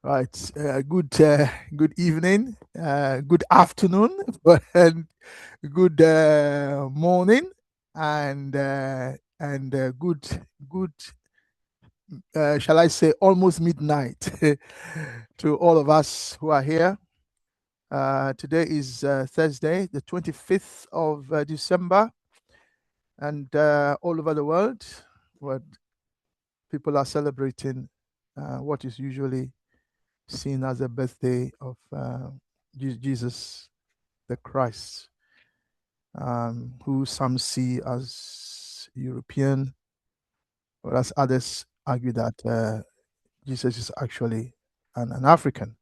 Right. Good evening. Good afternoon. And good morning. And good. Shall I say almost midnight to all of us who are here. Today is Thursday, the 25th of December, and all over the world, what people are celebrating what is usually seen as the birthday of Jesus the Christ, who some see as European, whereas others argue that Jesus is actually an African.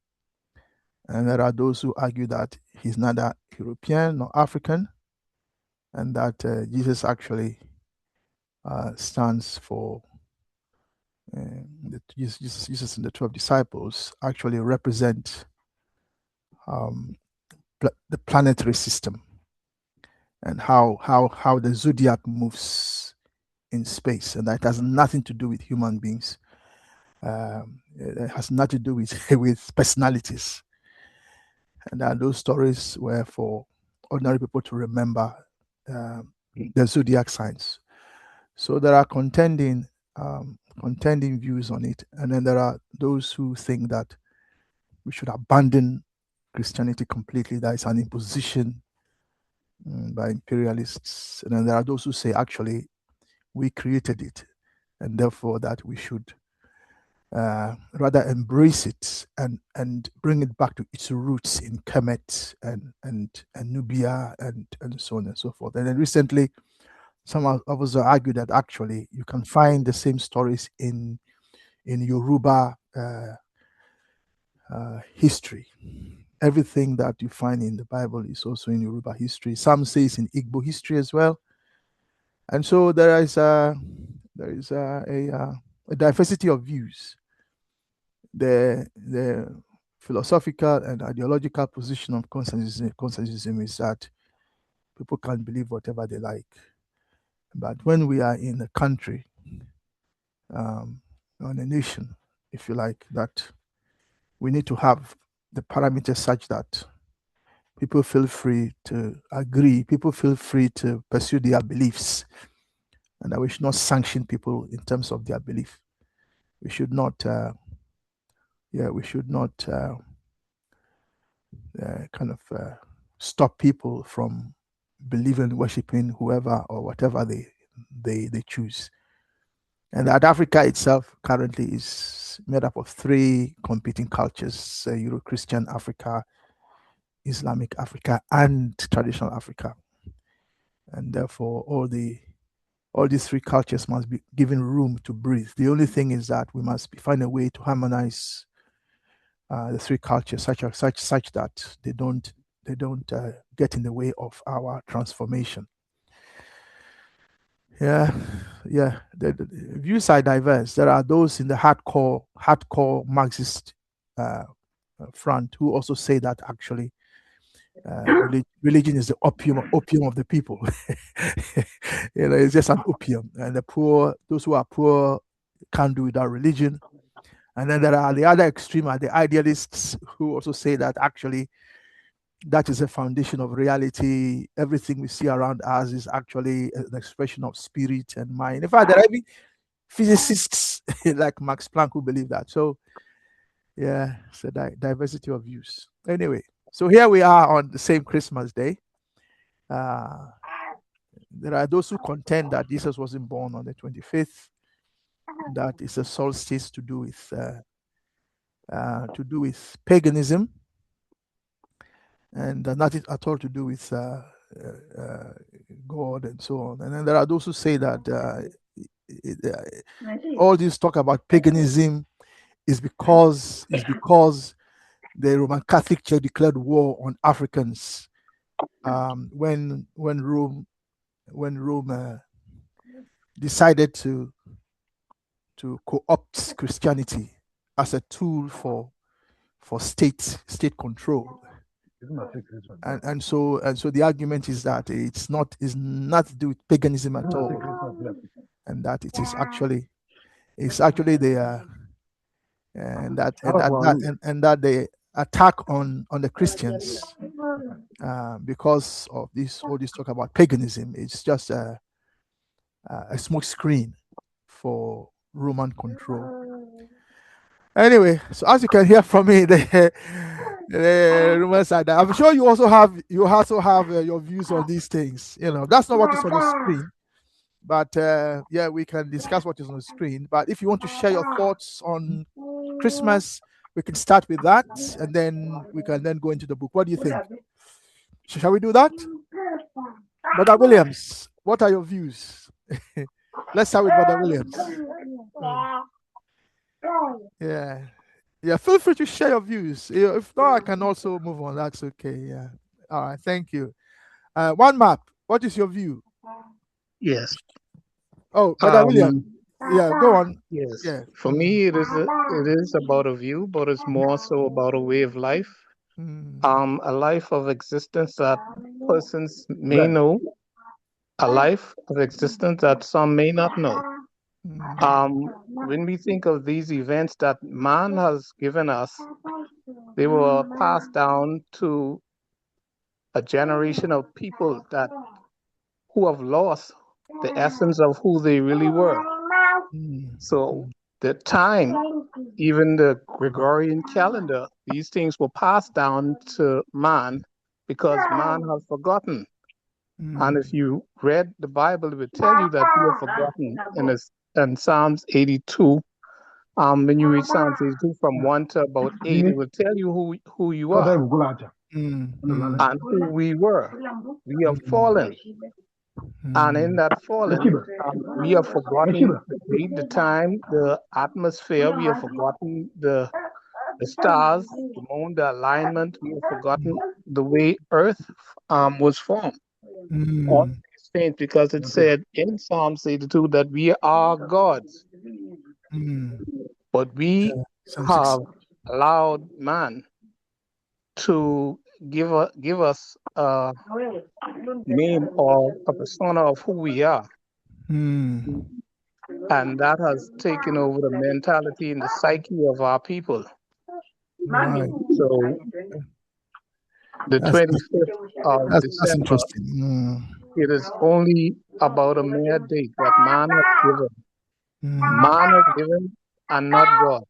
And there are those who argue that he's neither European nor African, and that Jesus actually stands for Jesus and the 12 disciples actually represent the planetary system, and how the zodiac moves in space, and that has nothing to do with human beings. It has nothing to do with with personalities, and those stories were for ordinary people to remember the zodiac signs. So there are contending views on it, and then there are those who think that we should abandon Christianity completely. That is an imposition by imperialists. And then there are those who say, actually, we created it, and therefore that we should rather embrace it and bring it back to its roots in Kemet and Nubia and so on and so forth. And then recently, some of us argued that actually you can find the same stories in Yoruba history. Everything that you find in the Bible is also in Yoruba history. Some say it's in Igbo history as well. And so there is a diversity of views. The philosophical and ideological position of consensusism is that people can believe whatever they like. But when we are in a country, on a nation, if you like, that we need to have the parameters such that people feel free to agree, people feel free to pursue their beliefs, and that we should not sanction people in terms of their belief. We should not, stop people from believing, worshiping whoever or whatever they choose. And that Africa itself currently is made up of three competing cultures: Euro-Christian Africa, Islamic Africa, and traditional Africa. And therefore, all these three cultures must be given room to breathe. The only thing is that we must find a way to harmonize the three cultures such that they don't get in the way of our transformation. The views are diverse. There are those in the hardcore Marxist front who also say that actually religion is the opium of the people. It's just an opium, and the poor, those who are poor, can't do without religion. And then there are the other extreme, are the idealists who also say that actually that is the foundation of reality. Everything we see around us is actually an expression of spirit and mind. In fact, there are even physicists like Max Planck who believe that. So, yeah, it's a diversity of views. Anyway, so here we are on the same Christmas Day. There are those who contend that Jesus wasn't born on the 25th. That is a solstice to do with paganism, and nothing at all to do with God and so on. And then there are those who say that all this talk about paganism is because the Roman Catholic Church declared war on Africans when Rome decided to co-opt Christianity as a tool for state control. And so the argument is that it's not to do with paganism at all, and that it's actually the and that the attack on the Christians because of all this talk about paganism, it's just a smoke screen for Roman control. Anyway, so as you can hear from me, the rumors are that I'm sure you also have your views on these things. That's not what is on the screen, but yeah, we can discuss what is on the screen. But if you want to share your thoughts on Christmas, we can start with that, and then we can then go into the book. What do you think? Shall we do that? Brother Williams, what are your views? Let's start with Brother Williams. Yeah, feel free to share your views. If not, I can also move on. That's okay. Yeah. All right. Thank you. One map. What is your view? Yes. Oh, Brother William. Yeah, go on. Yes. Yeah. For me, it is about a view, but it's more so about a way of life. A life of existence that persons may know, a life of existence that some may not know. When we think of these events that man has given us, they were passed down to a generation of people who have lost the essence of who they really were. So the time, even the Gregorian calendar, these things were passed down to man because man has forgotten. And if you read the Bible, it would tell you that we have forgotten in Psalms 82. When you read Psalms 82 from 1 to about 8, it will tell you who you are and who we were. We have fallen. And in that fallen, we have forgotten the date, the time, the atmosphere. We have forgotten the stars, the moon, the alignment. We have forgotten the way Earth was formed. All these things, because it said in Psalms 82 that we are gods. But we have allowed man to give us a name or a persona of who we are. And that has taken over the mentality and the psyche of our people. Right. So the 25th of That's December, interesting. it is only about a mere date that man has given. Man has given and not God.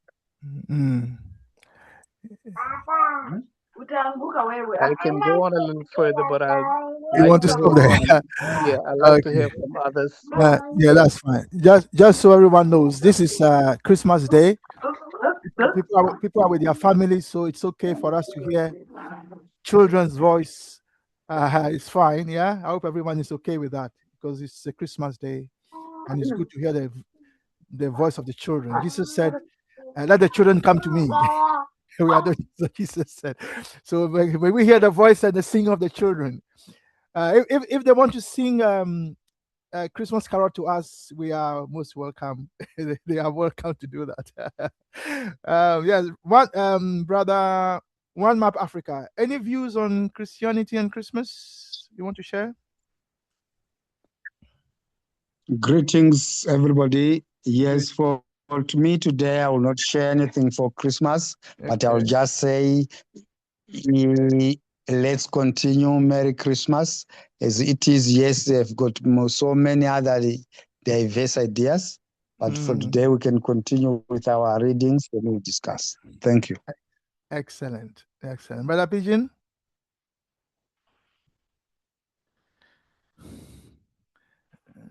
I can go on a little further, but I You like want to to stop hear there? from I like to hear from others. Yeah, that's fine. Just so everyone knows, this is Christmas Day. People are with their families, so it's okay for us to hear children's voice. It's fine. Yeah, I hope everyone is okay with that because it's a Christmas Day, and it's good to hear the voice of the children. Jesus said, "Let the children come to me." We are doing what Jesus said. So when we hear the voice and the singing of the children, if they want to sing Christmas carol to us, we are most welcome. They are welcome to do that. Yes, brother, One Map Africa. Any views on Christianity and Christmas you want to share? Greetings, everybody. Yes, for to me today, I will not share anything for Christmas, but I'll just say, let's continue Merry Christmas as it is. Yes, they've got so many other diverse ideas, but for today, we can continue with our readings and we'll discuss. Thank you. Excellent. Brother Pigeon?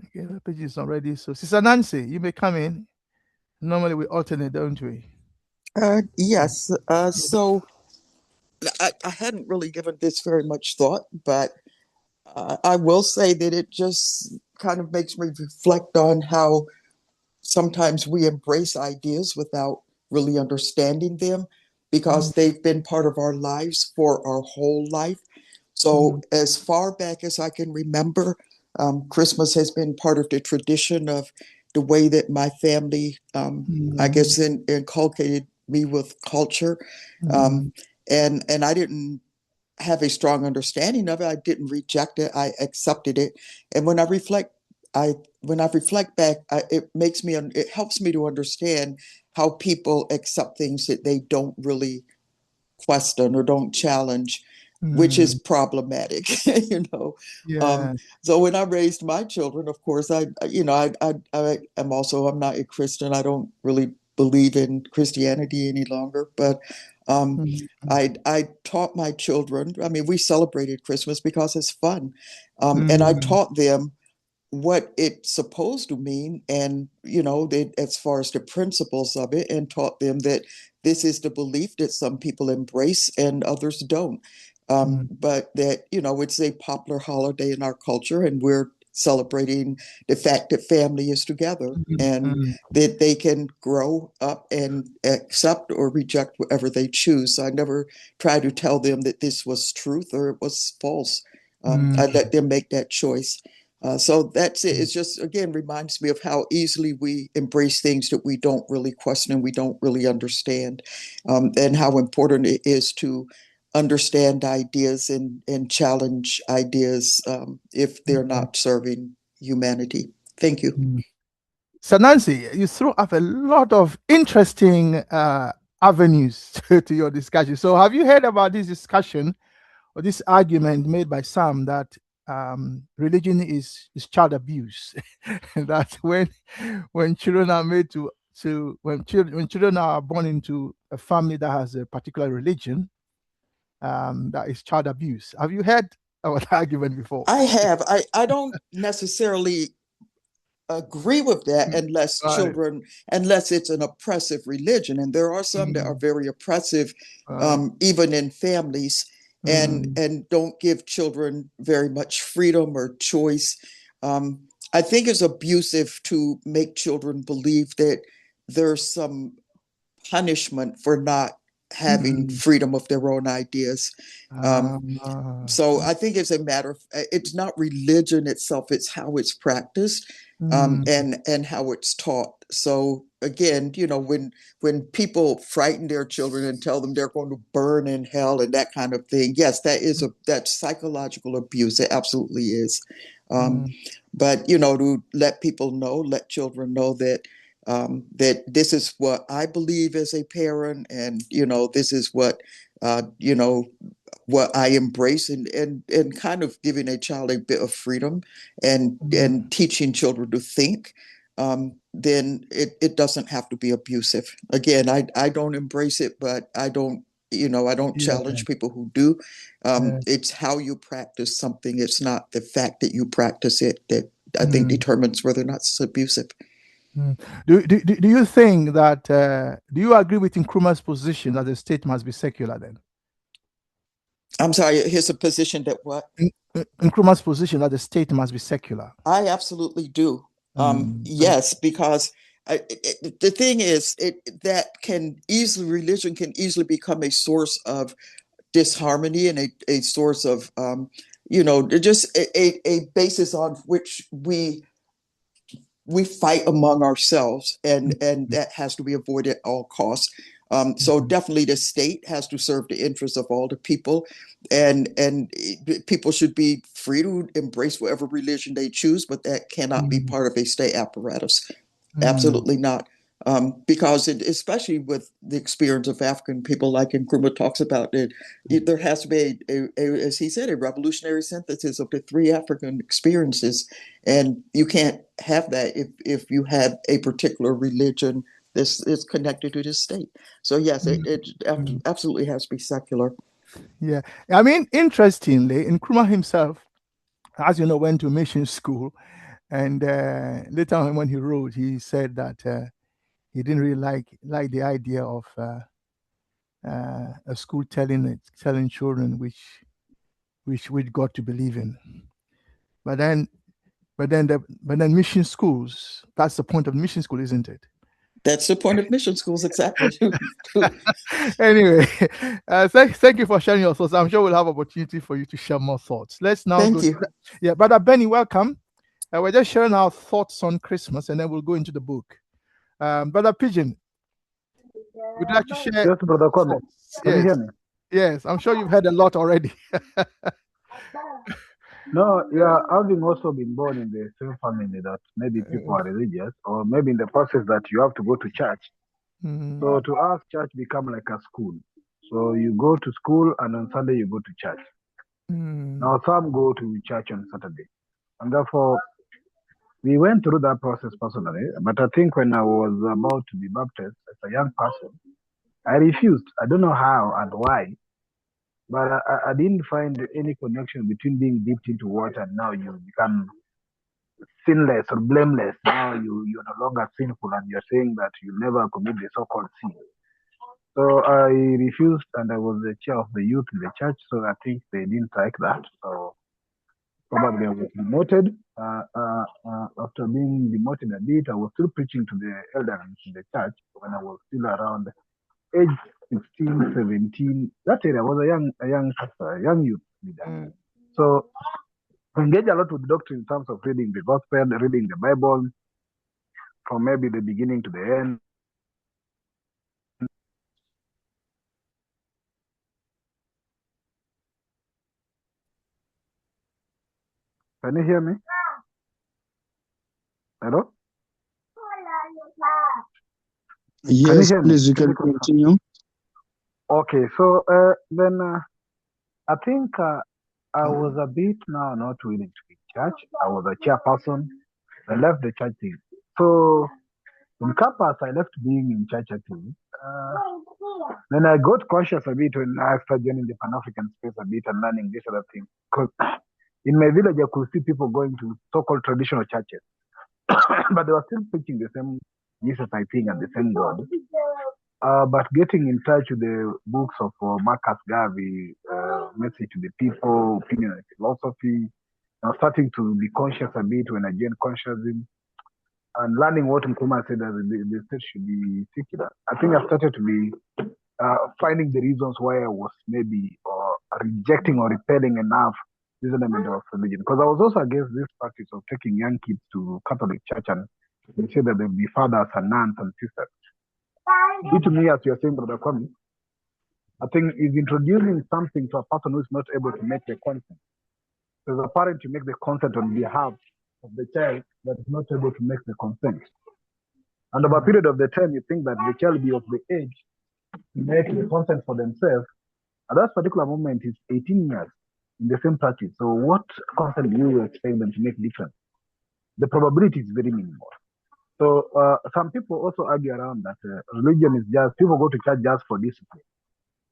Okay, the page is not ready. So, Sister Nancy, you may come in. Normally, we alternate, don't we? Yes. So I hadn't really given this very much thought, but I will say that it just kind of makes me reflect on how sometimes we embrace ideas without really understanding them because they've been part of our lives for our whole life. So, as far back as I can remember, Christmas has been part of the tradition of the way that my family, I guess, inculcated me with culture. And I didn't have a strong understanding of it. I didn't reject it. I accepted it. And when I reflect when I reflect back, it helps me to understand how people accept things that they don't really question or don't challenge, which is problematic, Yeah. So when I raised my children, of course, I'm not a Christian. I don't really believe in Christianity any longer, but I taught my children. I mean, we celebrated Christmas because it's fun, and I taught them what it's supposed to mean, and as far as the principles of it, and taught them that this is the belief that some people embrace and others don't. But that it's a popular holiday in our culture, and we're celebrating the fact that family is together, and that they can grow up and accept or reject whatever they choose. So I never try to tell them that this was truth or it was false. I let them make that choice. So that's it. It's just, again, reminds me of how easily we embrace things that we don't really question, we don't really understand, and how important it is to understand ideas and challenge ideas if they're not serving humanity. Thank you. So Nancy, you threw up a lot of interesting avenues to your discussion. So have you heard about this discussion or this argument made by some that religion is child abuse? That when children are made when children are born into a family that has a particular religion, that is child abuse. Have you heard about that argument before? I have. I don't necessarily agree with that unless it's an oppressive religion, and there are some that are very oppressive, even in families, and don't give children very much freedom or choice. I think it's abusive to make children believe that there's some punishment for not having freedom of their own ideas. So I think it's a matter of, it's not religion itself, it's how it's practiced, and how it's taught. So again, when people frighten their children and tell them they're going to burn in hell and that kind of thing, yes, that's psychological abuse. It absolutely is. But to let children know that that this is what I believe as a parent, and this is what what I embrace, and kind of giving a child a bit of freedom, and teaching children to think, then it doesn't have to be abusive. Again, I don't embrace it, but I don't challenge people who do. It's how you practice something. It's not the fact that you practice it that I think determines whether or not it's abusive. Do you think that, do you agree with Nkrumah's position that the state must be secular then? I'm sorry, here's a position that what? Nkrumah's position that the state must be secular. I absolutely do. Yes, because the thing is, religion can easily become a source of disharmony, and a source of, just a basis on which we fight among ourselves, and that has to be avoided at all costs. So definitely the state has to serve the interests of all the people, and people should be free to embrace whatever religion they choose, but that cannot be part of a state apparatus. Absolutely not. Because especially with the experience of African people, like Nkrumah talks about, there has to be as he said, a revolutionary synthesis of the three African experiences, and you can't have that if you have a particular religion this is connected to the state. So yes, it absolutely has to be secular. Yeah, I mean, interestingly, Nkrumah himself, as you know, went to mission school, and later on when he wrote, he said that he didn't really like the idea of a school telling children which God to believe in. But then mission schools, that's the point of mission school, isn't it? That's the point of mission schools, exactly. Anyway, thank you for sharing your thoughts. I'm sure we'll have opportunity for you to share more thoughts. Let's now Thank you. Brother Benny, welcome. We're just sharing our thoughts on Christmas, and then we'll go into the book. Brother Pigeon, would you like to share? Yes, Brother Kwame. Can you hear me? Yes, I'm sure you've heard a lot already. No, yeah, having also been born in the same family that maybe people are religious, or maybe in the process that you have to go to church. So to us, church become like a school. So you go to school and on Sunday you go to church. Now some go to church on Saturday. And therefore, we went through that process personally. But I think when I was about to be baptized as a young person, I refused. I don't know how and why, but I didn't find any connection between being dipped into water and now you become sinless or blameless. Now you're no longer sinful and you're saying that you never commit the so-called sin. So I refused and I was the chair of the youth in the church. So I think they didn't like that. So probably I was demoted. After being demoted a bit, I was still preaching to the elders in the church when I was still around age 16, 17. That area was a young pastor, a young youth leader. So engage a lot with doctrine in terms of reading the gospel, reading the Bible from maybe the beginning to the end. Can you hear me? Hello? Yes, please, you can continue. Okay, so then I think I was a bit now not willing to be in church. I was a chairperson. I left the church thing. So in campus, I left being in church active. Then I got conscious a bit when I started joining the Pan African space a bit and learning this other thing. Because in my village, I could see people going to so-called traditional churches, but they were still preaching the same Jesus, I think, and the same God. But getting in touch with the books of Marcus Garvey, Message to the People, Opinion and Philosophy, starting to be conscious a bit when I joined consciousness and learning what Nkrumah said that the state should be secular. I think I started to be finding the reasons why I was maybe rejecting or repelling enough this element of religion. Because I was also against this practice of taking young kids to Catholic Church and they say that they'll be fathers and nuns and sisters. It to me, as you're saying, Brother Kwame, I think is introducing something to a person who is not able to make the consent. So as a parent, you make the consent on behalf of the child that is not able to make the consent. And over a period of the time, you think that the child will be of the age to make the consent for themselves. At that particular moment, is 18 years in the same practice. So what consent do you expect them to make different? The probability is very minimal. So some people also argue around that religion is just, people go to church just for discipline.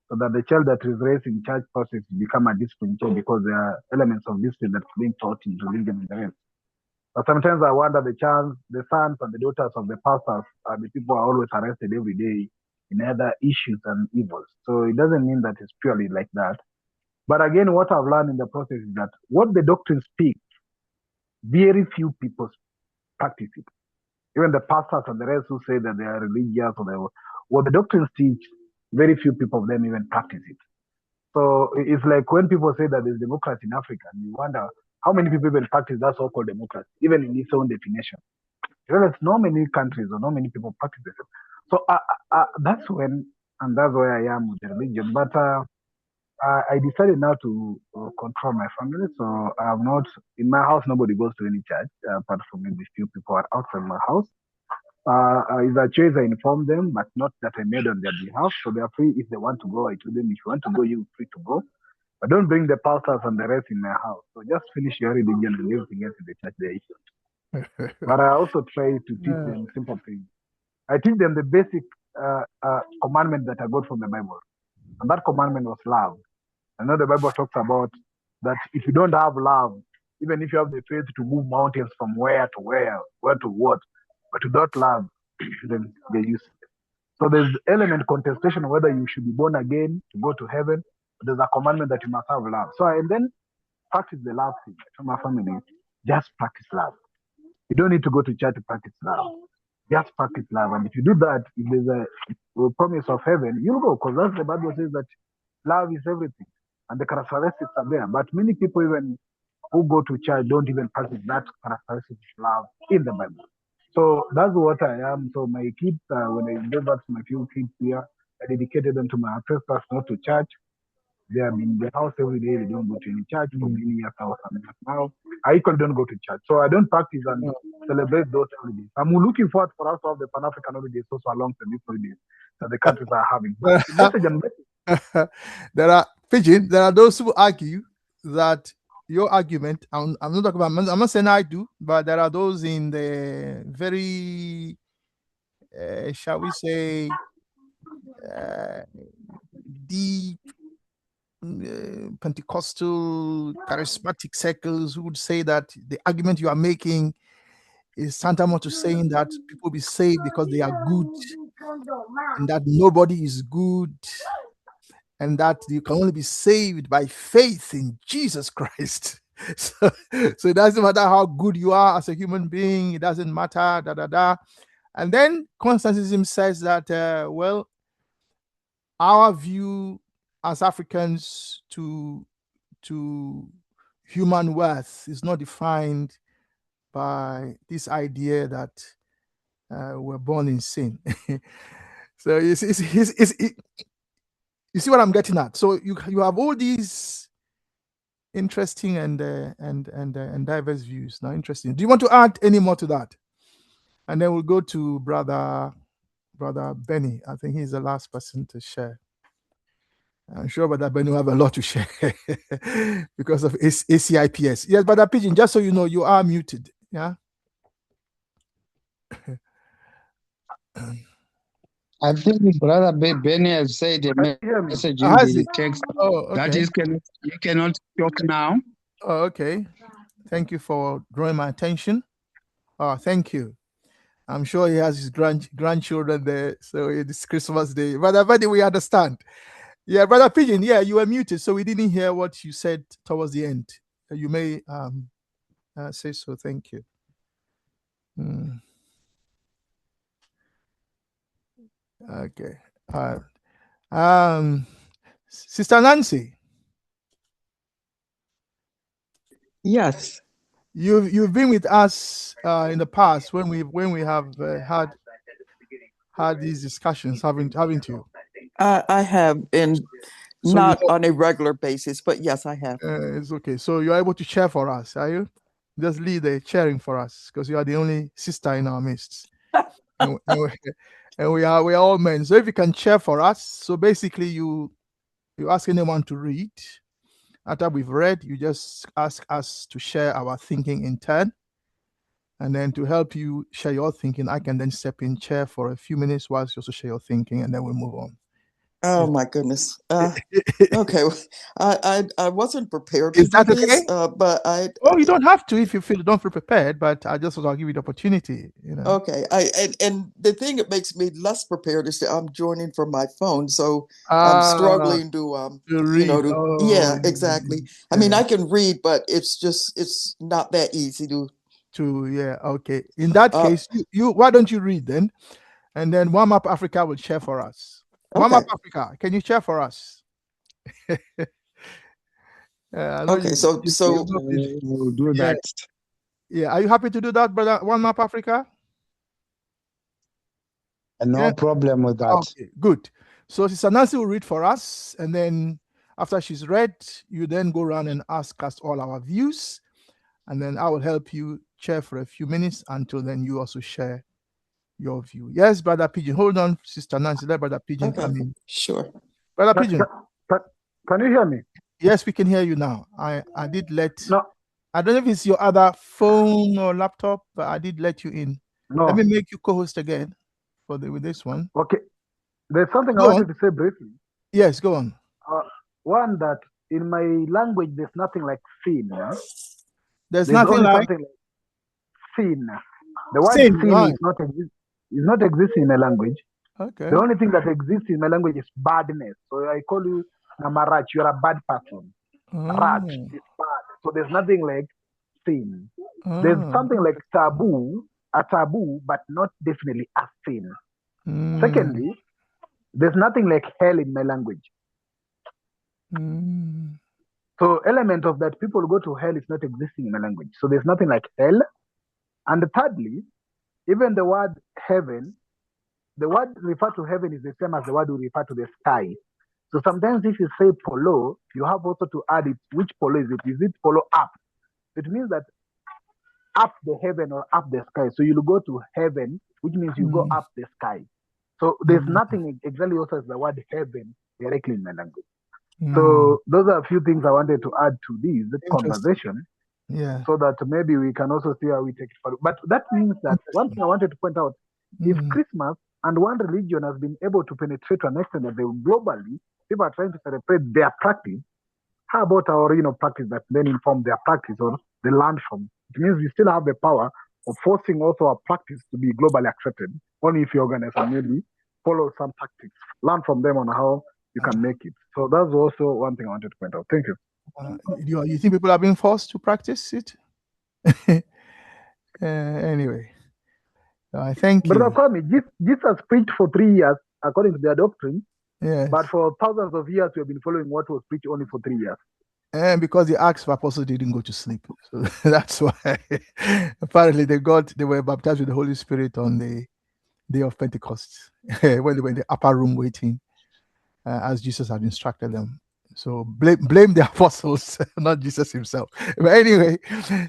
So that the child that is raised in church process become a disciplined child because there are elements of discipline that's being taught in religion and the rest. But sometimes I wonder the sons and the daughters of the pastors are the people who are always arrested every day in other issues and evils. So it doesn't mean that it's purely like that. But again, what I've learned in the process is that what the doctrine speaks, very few people practice it. Even the pastors and the rest who say that they are religious or what the doctrines teach, very few people of them even practice it. So it's like when people say that there's democracy in Africa, and you wonder how many people even practice that so-called democracy, even in its own definition. There's not many countries or not many people practice it. So that's when, and that's where I am with the religion. But I decided now to control my family. So I'm not, in my house, nobody goes to any church, apart from maybe few people are outside my house. Is a choice I inform them, but not that I made on their behalf. So they are free if they want to go. I told them, if you want to go, you're free to go. But don't bring the pastors and the rest in my house. So just finish your religion and everything else in the church there. But I also try to teach them simple things. I teach them the basic commandment that I got from the Bible. And that commandment was love. I know the Bible talks about that if you don't have love, even if you have the faith to move mountains from where to what, but without love, then they're useless. So there's element contestation whether you should be born again to go to heaven. But there's a commandment that you must have love. So and then practice the love thing. To my family, just practice love. You don't need to go to church to practice love. Just practice love. And if you do that, if there's a promise of heaven, you'll go, because that's the Bible says that love is everything. And the characteristics are there. But many people even who go to church don't even practice that characteristic of love in the Bible. So that's what I am. So my kids, when I gave birth to my few kids here, I dedicated them to my ancestors, not to church. They are in the house every day. They don't go to any church for many years now. I equally don't go to church, so I don't practice and celebrate those holidays. I'm looking forward for us to have the Pan African holidays also alongside these holidays that the countries are having. But the message and message. There are those who argue that your argument, I'm not talking about, I'm not saying I do, but there are those in the very, shall we say, deep Pentecostal charismatic circles who would say that the argument you are making is tantamount to saying that people be saved because they are good and that nobody is good and that you can only be saved by faith in Jesus Christ. So it doesn't matter how good you are as a human being, it doesn't matter, And then Constantism says that, well, our view as Africans to human worth is not defined by this idea that we're born in sin. So you see what I'm getting at. So you have all these interesting and diverse views. Now, interesting. Do you want to add any more to that? And then we'll go to brother Benny. I think he's the last person to share. I'm sure Brother Benny will have a lot to share because of ACIPS. Yes, Brother Pigeon, just so you know, you are muted. Yeah. I think Brother Benny has said a message in the text. Oh, okay. That is, you cannot talk now. Oh, okay. Thank you for drawing my attention. Oh, thank you. I'm sure he has his grandchildren there. So it's Christmas Day. Brother Benny, we understand. Yeah, Brother Pigeon, yeah, you were muted, so we didn't hear what you said towards the end. You may say so. Thank you. Okay. Sister Nancy. Yes. You've been with us in the past when we have had these discussions, haven't you? I have, and so not on a regular basis, but yes, I have. It's okay. So you're able to share for us, are you? Just lead the sharing for us, because you are the only sister in our midst. and we are all men. So if you can share for us, so basically you ask anyone to read. After we've read, you just ask us to share our thinking in turn. And then to help you share your thinking, I can then step in chair for a few minutes whilst you also share your thinking, and then we'll move on. Oh my goodness. Okay. I wasn't prepared to do this, but Oh, you don't have to if you don't feel prepared, but I just want to give you the opportunity, you know. Okay. And the thing that makes me less prepared is that I'm joining from my phone, so I'm struggling to read. Yeah, exactly. I mean, I can read, but it's not that easy to yeah, okay. In that case, you why don't you read then? And then Warm Up Africa will share for us. Warm Up Africa, can you share for us? Okay, so we'll do that. Yeah, are you happy to do that, brother? Warm Up Africa? No problem with that. Okay, good. So Sister Nancy will read for us, and then after she's read, you then go around and ask us all our views, and then I will help you share for a few minutes until then you also share your view. Yes, Brother Pigeon. Hold on, Sister Nancy. Let Brother Pigeon come in. Sure. Brother Pigeon. Can you hear me? Yes, we can hear you now. I did let... No. I don't know if it's your other phone or laptop, but I did let you in. No. Let me make you co-host again with this one. Okay. There's something I wanted to say briefly. Yes, go on. One, that in my language, there's nothing like sin. There's nothing like sin. The word sin is not existing in my language. Okay. The only thing that exists in my language is badness. So I call you Namarach. You're a bad person. Raj is bad. So there's nothing like sin. There's something like taboo, a taboo, but not definitely a sin. Secondly, there's nothing like hell in my language. So element of that people go to hell is not existing in my language. So there's nothing like hell. And thirdly, even the word heaven, the word referred to heaven is the same as the word we refer to the sky. So sometimes if you say polo, you have also to add it. Which polo is it? Is it polo up? It means that up the heaven or up the sky. So you'll go to heaven, which means you go up the sky. So there's nothing exactly also as the word heaven directly in my language. So those are a few things I wanted to add to this conversation. Yeah. So that maybe we can also see how we take it forward. But that means that one thing I wanted to point out, if Christmas and one religion has been able to penetrate to an extent that they globally, people are trying to celebrate their practice, how about our practice that then inform their practice or they learn from? It means we still have the power of forcing also our practice to be globally accepted. Only if you organize and maybe follow some tactics, learn from them on how you can make it. So that's also one thing I wanted to point out. Thank you. You think people are being forced to practice it? Anyway, I thank Brother you. Kwame, Jesus preached for 3 years according to their doctrine, Yes. but for thousands of years we have been following what was preached only for 3 years. And because the Acts of Apostles didn't go to sleep, so that's why. Apparently, they were baptized with the Holy Spirit on the day of Pentecost when they were in the upper room waiting, as Jesus had instructed them. So blame the apostles, not Jesus himself. But anyway,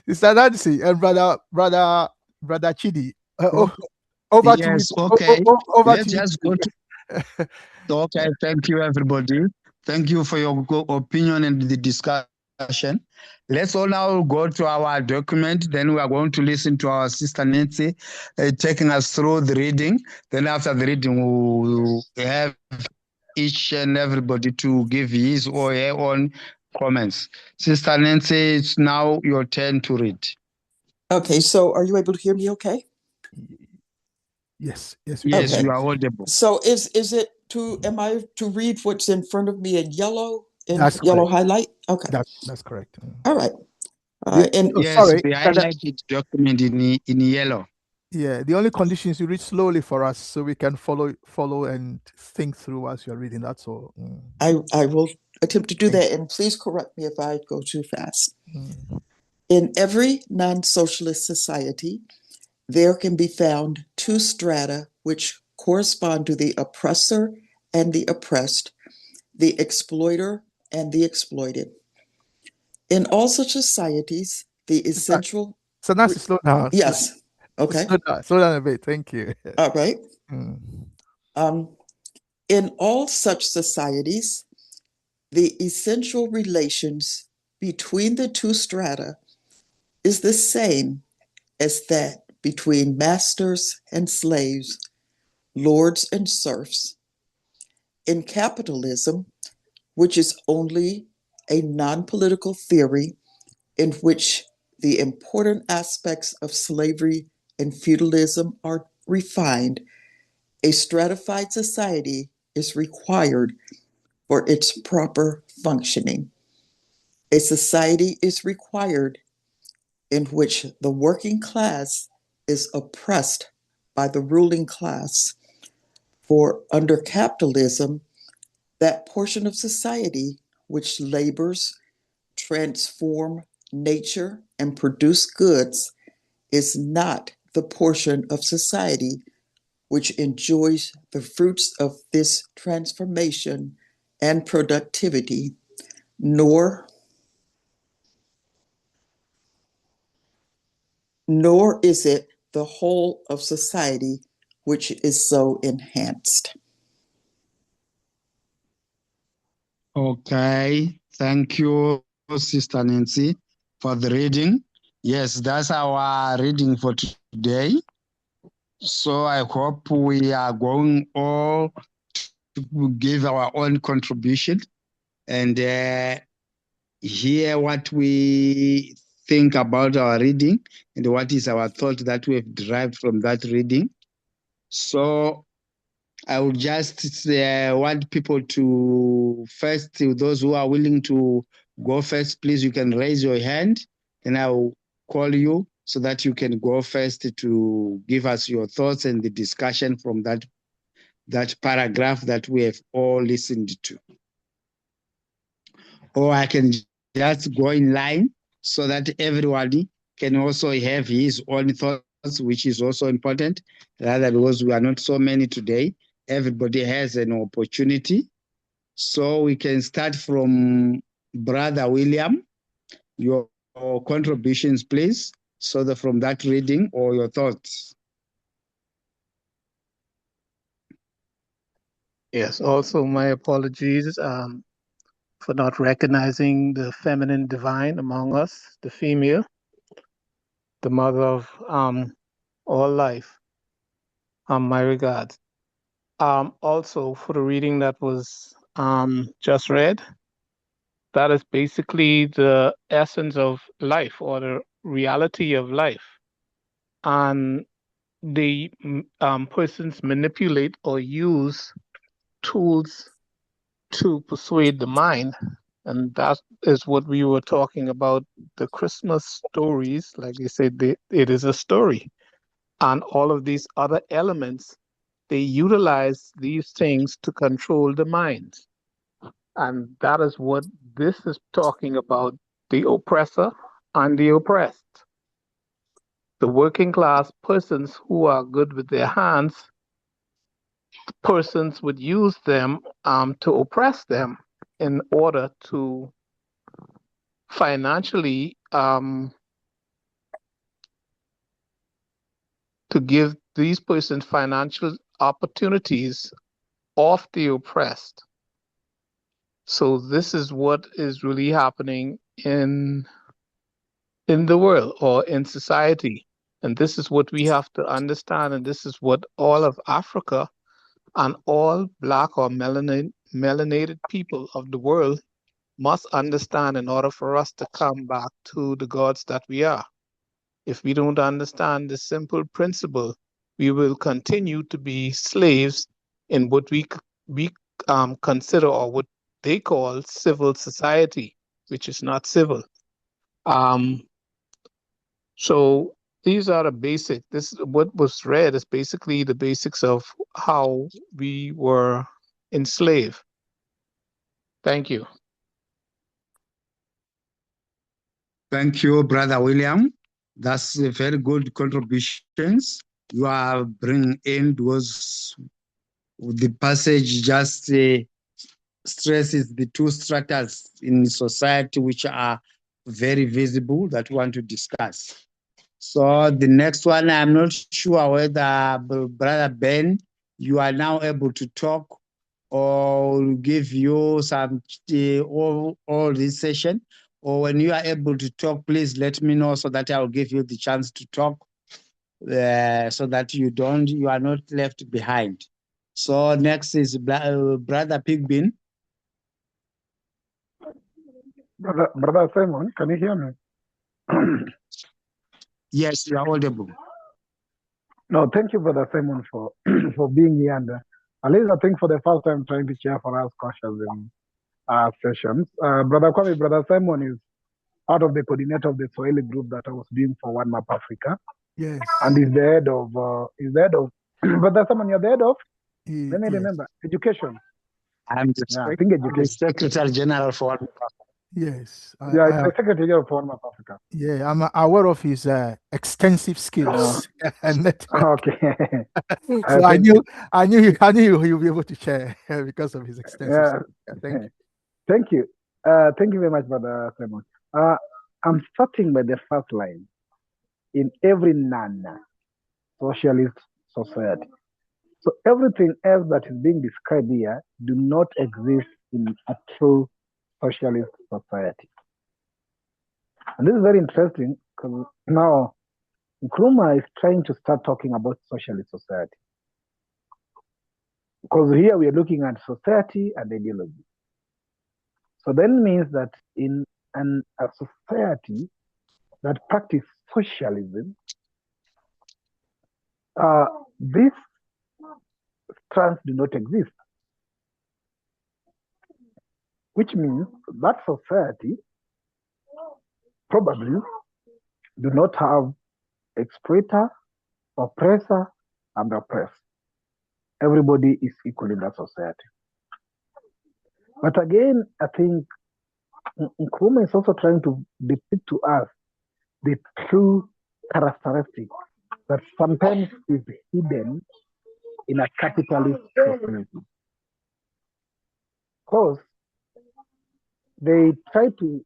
Sister Nancy and brother Chidi, over to Yes, you. okay. Over Let's to you. just go to. Okay, thank you, everybody. Thank you for your opinion and the discussion. Let's all now go to our document. Then we are going to listen to our sister Nancy taking us through the reading. Then after the reading, we'll have each and everybody to give his or her own comments. Sister Nancy, it's now your turn to read. Okay, so are you able to hear me okay? Yes. Yes, Okay. you are audible. So am I to read what's in front of me in yellow? That's yellow correct. highlight? Okay. That's correct. All right. Yes, sorry. the highlighted document in yellow. Yeah, the only condition is you read slowly for us so we can follow and think through as you're reading. That's all. I will attempt to do that, and please correct me if I go too fast. In every non-socialist society, there can be found two strata which correspond to the oppressor and the oppressed, the exploiter and the exploited. In all such societies, the essential... So Nancy, slow down. Yes. Okay. Slow down a bit. Thank you. All right. In all such societies, the essential relations between the two strata is the same as that between masters and slaves, lords and serfs. In capitalism, which is only a non-political theory in which the important aspects of slavery and feudalism are refined, a stratified society is required for its proper functioning. A society is required in which the working class is oppressed by the ruling class. For under capitalism, that portion of society which labors, transform nature, and produce goods is not the portion of society which enjoys the fruits of this transformation and productivity, nor is it the whole of society which is so enhanced. Okay, thank you, Sister Nancy, for the reading. Yes, that's our reading for today. So I hope we are going all to give our own contribution and hear what we think about our reading and what is our thought that we have derived from that reading. So I would just want people to first, those who are willing to go first, please, you can raise your hand and I'll call you so that you can go first to give us your thoughts and the discussion from that paragraph that we have all listened to. Or I can just go in line so that everybody can also have his own thoughts, which is also important. Rather, because we are not so many today, everybody has an opportunity So we can start from Brother William. Your contributions, please. So from that reading or your thoughts. Yes, also my apologies for not recognizing the feminine divine among us, the female, the mother of all life. My regards. Also, for the reading that was just read, that is basically the essence of life or the reality of life. And the persons manipulate or use tools to persuade the mind. And that is what we were talking about, the Christmas stories. Like you said, it is a story. And all of these other elements, they utilize these things to control the mind. And that is what this is talking about, the oppressor and the oppressed. The working class persons who are good with their hands, persons would use them to oppress them in order to financially to give these persons financial opportunities of the oppressed. So this is what is really happening in the world or in society. And this is what we have to understand. And this is what all of Africa and all Black or melanated people of the world must understand in order for us to come back to the gods that we are. If we don't understand this simple principle, we will continue to be slaves in what we consider or what they call civil society, which is not civil. So these are the basic. This what was read is basically the basics of how we were enslaved. Thank you. Thank you, Brother William. That's a very good contributions. You are bringing in was the passage just stresses the two stratas in society which are very visible that we want to discuss. So the next one, I'm not sure whether Brother Ben, you are now able to talk or will give you some all this session. Or when you are able to talk, please let me know so that I'll give you the chance to talk so that you are not left behind. So next is Brother Pigbin. Brother Simon, can you hear me? Yes, you are audible. No, thank you, Brother Simon, for for being here. And at least I think for the first time trying to chair for us cautious in our sessions. Brother Kwame, Brother Simon is part of the coordinator of the Swahili group that I was doing for One Map Africa. Yes. And he's the head of, Brother Simon, you're the head of? Let me remember, education. I'm I think education. the Secretary General for Yes. Yeah, the Secretary of One Map Africa. Yeah, I'm aware of his extensive skills and network. Okay. So I knew he'll be able to share because of his extensive skills. Yeah, thank you. Thank you. Thank you very much, Brother Simon. I'm starting by the first line. In every non-socialist society. So everything else that is being described here do not exist in a true socialist society. And this is very interesting because now Nkrumah is trying to start talking about socialist society. Because here we are looking at society and ideology. So then means that in a society that practices socialism, these strands do not exist. Which means that society probably do not have exploiter, oppressor, and oppressed. Everybody is equal in that society. But again, I think Nkrumah is also trying to depict to us the true characteristic that sometimes is hidden in a capitalist society. Because they try to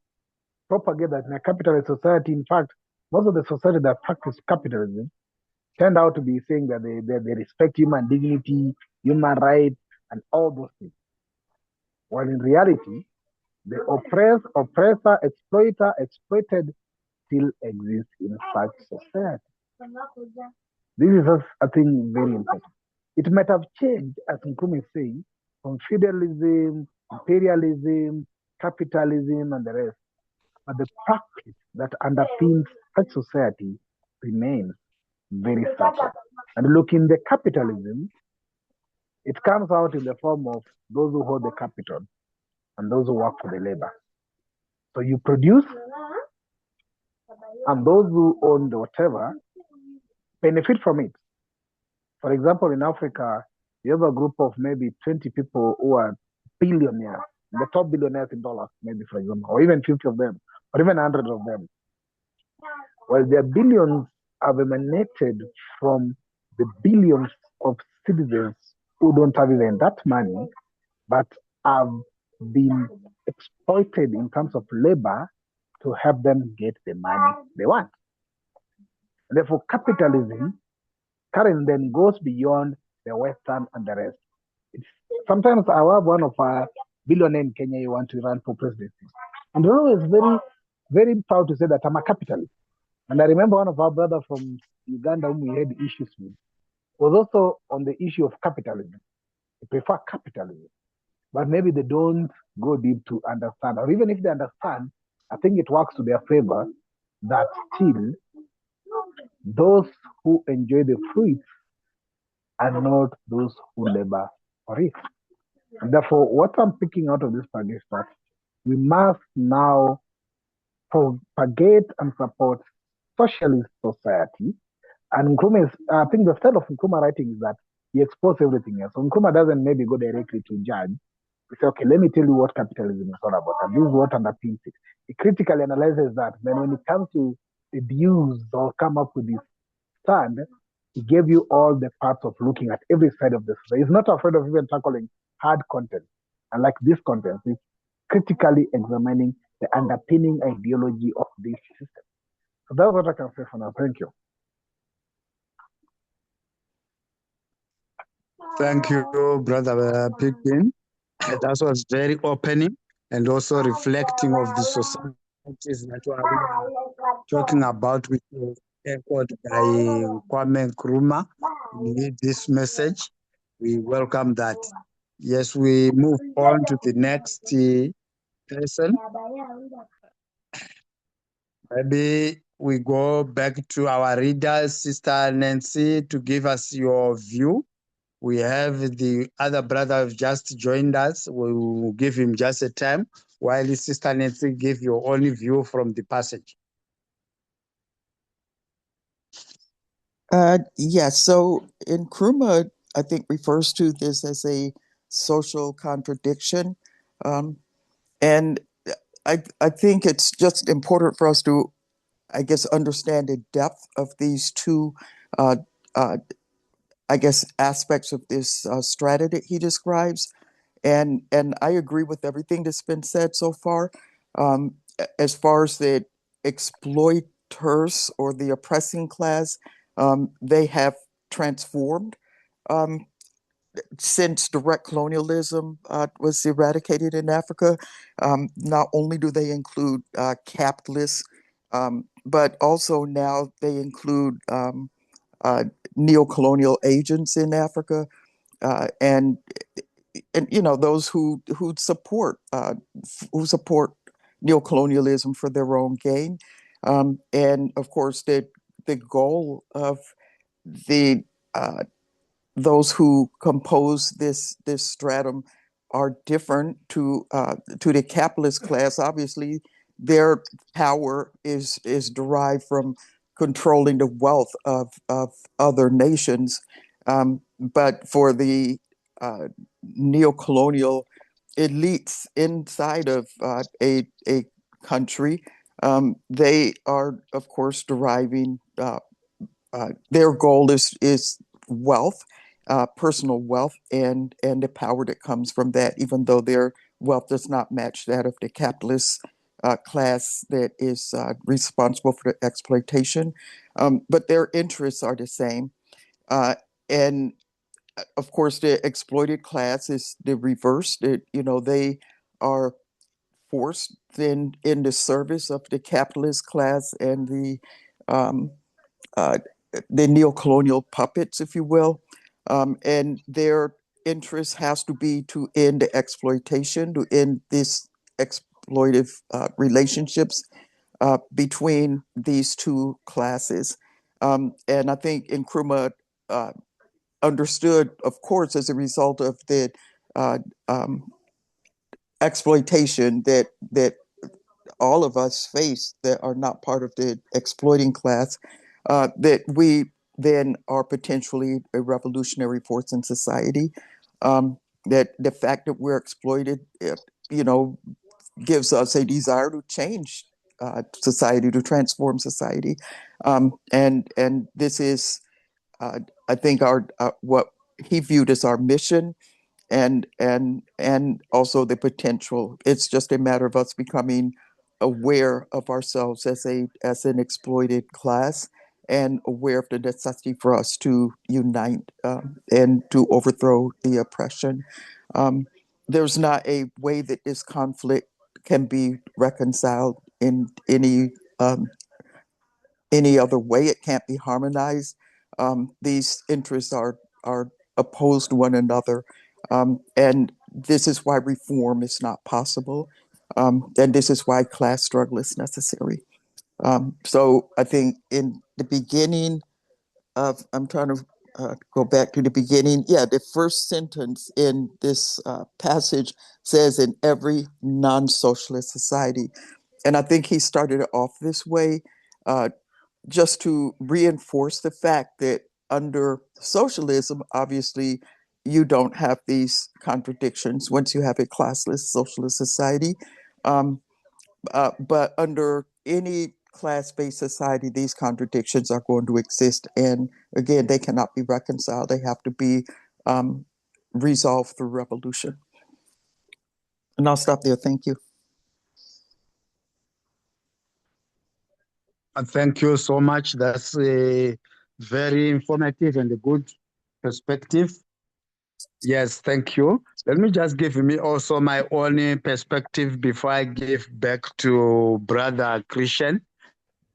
propagate that in a capitalist society, in fact, most of the society that practice capitalism turned out to be saying that they respect human dignity, human rights, and all those things. While in reality, the oppressed, oppressor, exploiter, exploited still exists in such society. This is, I think, very important. It might have changed, as Nkrumah is saying, from feudalism, imperialism, capitalism, and the rest. But the practice that underpins such society remains very certain. And look, in the capitalism, it comes out in the form of those who hold the capital and those who work for the labor. So you produce, and those who own the whatever benefit from it. For example, in Africa, you have a group of maybe 20 people who are billionaires, the top billionaires in dollars, maybe, for example, or even 50 of them, or even 100 of them. Well, their billions have emanated from the billions of citizens who don't have even that money, but have been exploited in terms of labor to help them get the money they want. And therefore, capitalism currently then goes beyond the Western and the rest. Sometimes I have one of our billionaire in Kenya you want to run for presidency. And I'm always very, very proud to say that I'm a capitalist. And I remember one of our brothers from Uganda whom we had issues with was also on the issue of capitalism. They prefer capitalism, but maybe they don't go deep to understand. Or even if they understand, I think it works to their favor that still those who enjoy the fruits are not those who labor for it. And therefore, what I'm picking out of this part is that we must now propagate and support socialist society. And Nkrumah I think the style of Nkrumah writing is that he exposes everything else. So Nkrumah doesn't maybe go directly to judge. He says, okay, let me tell you what capitalism is all about. And this is what underpins it. He critically analyzes that. Then when it comes to abuse or come up with this stand, he gave you all the parts of looking at every side of this. He's not afraid of even tackling hard content. And like this content, he's critically examining the underpinning ideology of this system. So that's what I can say for now. Thank you. Thank you, Brother Pippin. That was very opening and also reflecting of the societies that we are talking about, which was echoed by Kwame Nkrumah in this message. We welcome that. Yes, we move on to the next person. Maybe we go back to our readers, Sister Nancy, to give us your view. We have the other brother who just joined us. We will give him just a time while Sister Nancy give your only view from the passage. Yes, so Nkrumah, I think, refers to this as a social contradiction. And I think it's just important for us to, I guess, understand the depth of these two, uh, I guess, aspects of this strata that he describes. And I agree with everything that's been said so far. As far as the exploiters or the oppressing class, they have transformed since direct colonialism was eradicated in Africa. Not only do they include capitalists, but also now they include neo-colonial agents in Africa, and you know, those who support neo-colonialism for their own gain, and of course the goal of the those who compose this stratum are different to the capitalist class. Obviously, their power is derived from controlling the wealth of other nations. But for the neocolonial elites inside of a country, they are, of course, deriving their goal is wealth, personal wealth, and the power that comes from that, even though they're wealth does not match that of the capitalist class that is responsible for the exploitation. But their interests are the same. And of course, the exploited class is the reverse. They are forced in the service of the capitalist class and um, the neocolonial puppets, if you will. And their interest has to be to end the exploitation, to end this exploitive relationships between these two classes. And I think Nkrumah understood, of course, as a result of the uh, um, exploitation that all of us face that are not part of the exploiting class, that we then are potentially a revolutionary force in society. That the fact that we're exploited, you know, gives us a desire to change society, to transform society, and this is, I think, our what he viewed as our mission, and also the potential. It's just a matter of us becoming aware of ourselves as an exploited class, and aware of the necessity for us to unite, and to overthrow the oppression. Um, there's not a way that this conflict can be reconciled in any other way. It can't be harmonized. These interests are opposed to one another, and this is why reform is not possible, and this is why class struggle is necessary. So I think in the beginning of, I'm trying to go back to the beginning. Yeah, the first sentence in this passage says, "In every non-socialist society," and I think he started it off this way. Just to reinforce the fact that under socialism, obviously, you don't have these contradictions once you have a classless socialist society. Um, but under any class-based society, these contradictions are going to exist. And again, they cannot be reconciled. They have to be um, resolved through revolution. And I'll stop there. Thank you. Thank you so much. That's a very informative and a good perspective. Yes, thank you. Let me just give me also my own perspective before I give back to Brother Christian.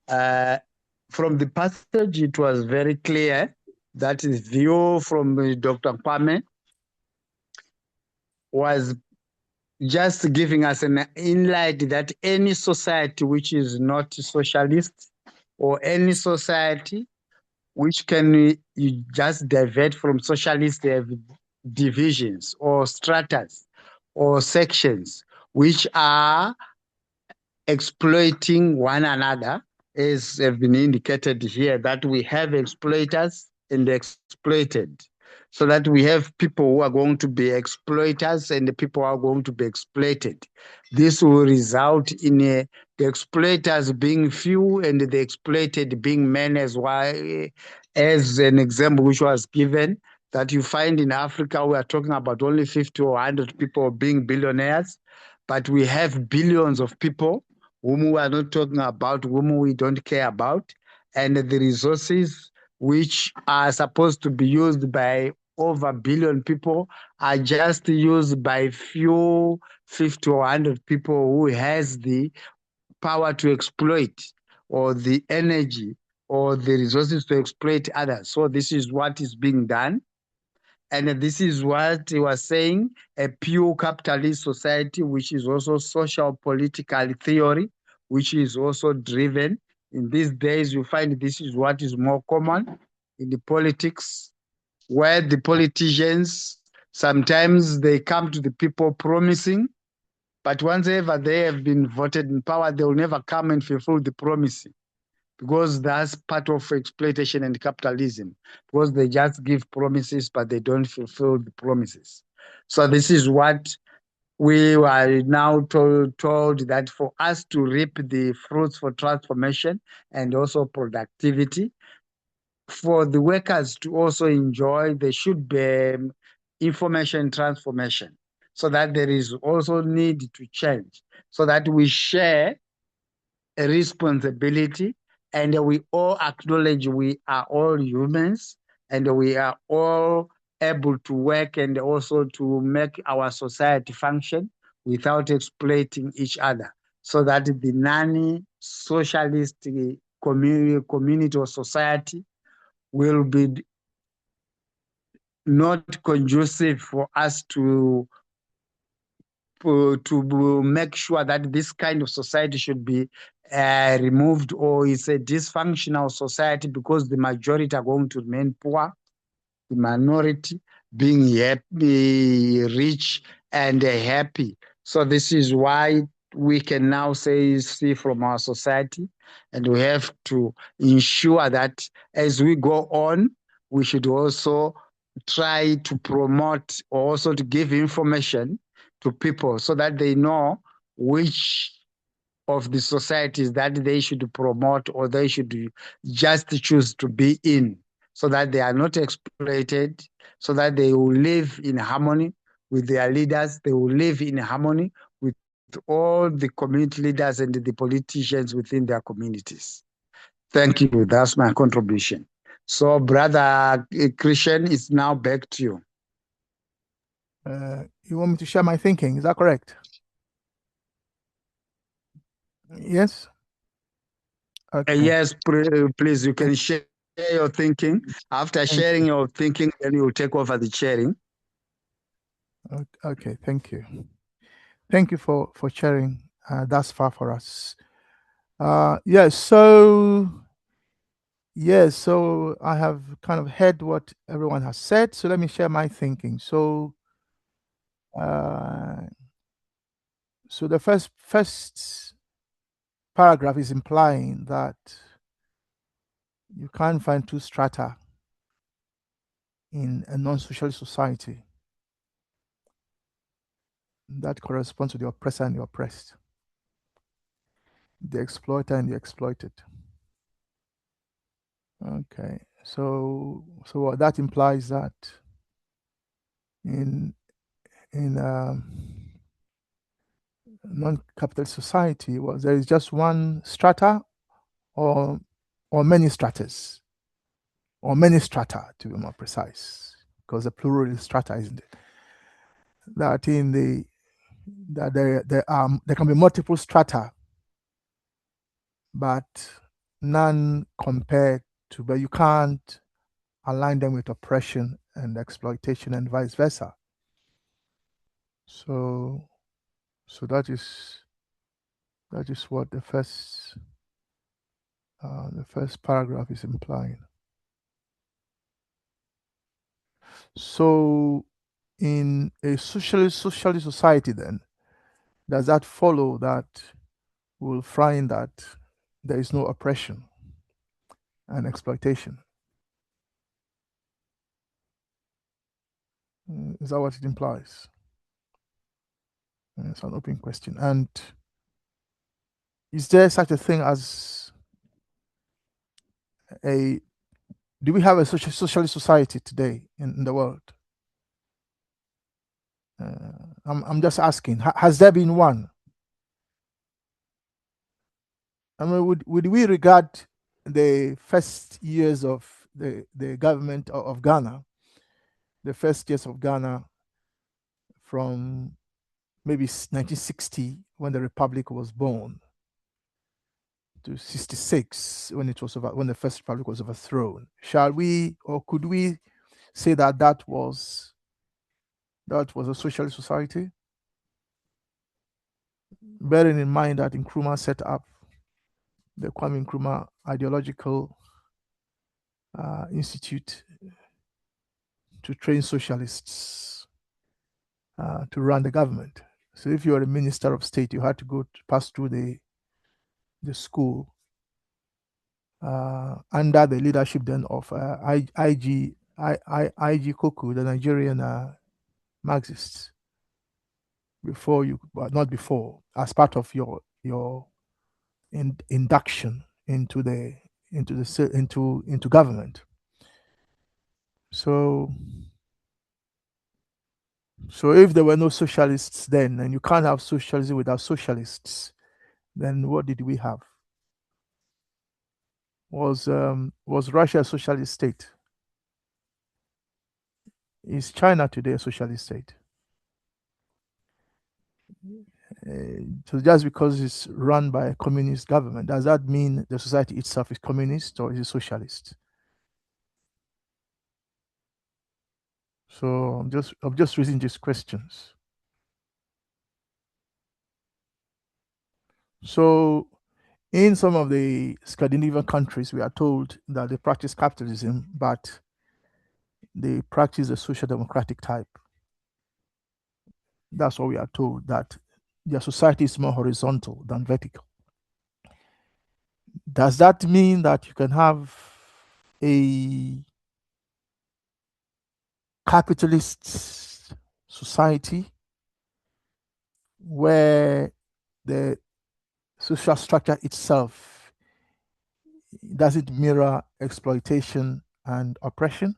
From the passage, it was very clear that his view from Dr. Kwame was just giving us an insight that any society which is not socialist, or any society which can you just divert from socialist divisions or stratas or sections which are exploiting one another, as have been indicated here, that we have exploiters and exploited, so that we have people who are going to be exploiters and the people who are going to be exploited. This will result in the exploiters being few and the exploited being many, as an example which was given, that you find in Africa, we are talking about only 50 or 100 people being billionaires, but we have billions of people whom we are not talking about, whom we don't care about, and the resources which are supposed to be used by over a billion people are just used by few 50 or 100 people who has the power to exploit, or the energy or the resources to exploit others. So this is what is being done. And this is what he was saying, a pure capitalist society, which is also social political theory, which is also driven. In these days, you find this is what is more common in the politics, where the politicians, sometimes they come to the people promising, but once ever they have been voted in power, they will never come and fulfill the promise, because that's part of exploitation and capitalism, because they just give promises, but they don't fulfill the promises. So this is what we are now told that for us to reap the fruits for transformation and also productivity, for the workers to also enjoy, there should be information transformation. so that there is also need to change, so that we share a responsibility and we all acknowledge we are all humans and we are all able to work and also to make our society function without exploiting each other, so that the non-socialist community or society will be not conducive for us to make sure that this kind of society should be removed, or is a dysfunctional society because the majority are going to remain poor, the minority being happy, rich and happy. So this is why we can now see from our society, and we have to ensure that as we go on, we should also try to promote or also to give information to people so that they know which of the societies that they should promote or they should just choose to be in, so that they are not exploited, so that they will live in harmony with their leaders, they will live in harmony with all the community leaders and the politicians within their communities. Thank you. That's my contribution. So, Brother Christian, it's now back to you. You want me to share my thinking? Is that correct? Yes. Okay. Yes, please, you can share your thinking. After sharing your thinking, then you will take over the sharing. Okay, thank you. Thank you for sharing thus far for us. So I have kind of heard what everyone has said. So let me share my thinking. So, so the first paragraph is implying that you can't find two strata in a non-socialist society that corresponds to the oppressor and the oppressed, the exploiter and the exploited. Okay, so what that implies that in non-capitalist society, well, there is just one strata or many stratas, or many strata to be more precise, because the plural is strata, isn't it? That there can be multiple strata, but none compared to, but you can't align them with oppression and exploitation and vice versa. So that is what the first paragraph is implying. So in a socialist society, then, does that follow that we'll find that there is no oppression and exploitation? Is that what it implies? It's an open question. And is there such a thing as do we have a socialist society today in the world? I'm just asking, has there been one? I mean, would we regard the first years of the government of Ghana, the first years of Ghana from maybe 1960, when the republic was born, to 66, when the first republic was overthrown? Shall we, or could we say that was a socialist society? Bearing in mind that Nkrumah set up the Kwame Nkrumah Ideological Institute to train socialists to run the government. So if you are a minister of state, you had to pass through the school under the leadership then of IG Koku, the Nigerian Marxists. Not before, as part of your induction into government. So So if there were no socialists then, and you can't have socialism without socialists, then what did we have? Was Russia a socialist state? Is China today a socialist state? So just because it's run by a communist government, does that mean the society itself is communist or is it socialist? So I'm just raising these questions. So in some of the Scandinavian countries, we are told that they practice capitalism, but they practice a social democratic type. That's what we are told, that their society is more horizontal than vertical. Does that mean that you can have a capitalist society where the social structure itself doesn't mirror exploitation and oppression?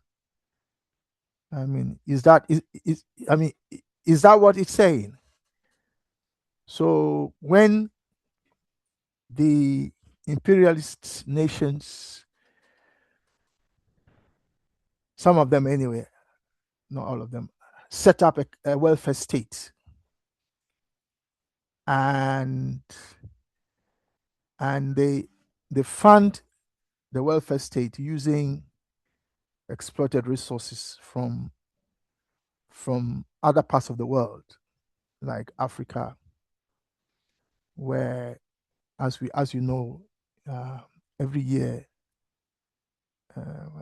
I mean, is that what it's saying? So when the imperialist nations, some of them anyway, not all of them, set up a welfare state, and they fund the welfare state using exploited resources from other parts of the world, like Africa, where, as you know, every year,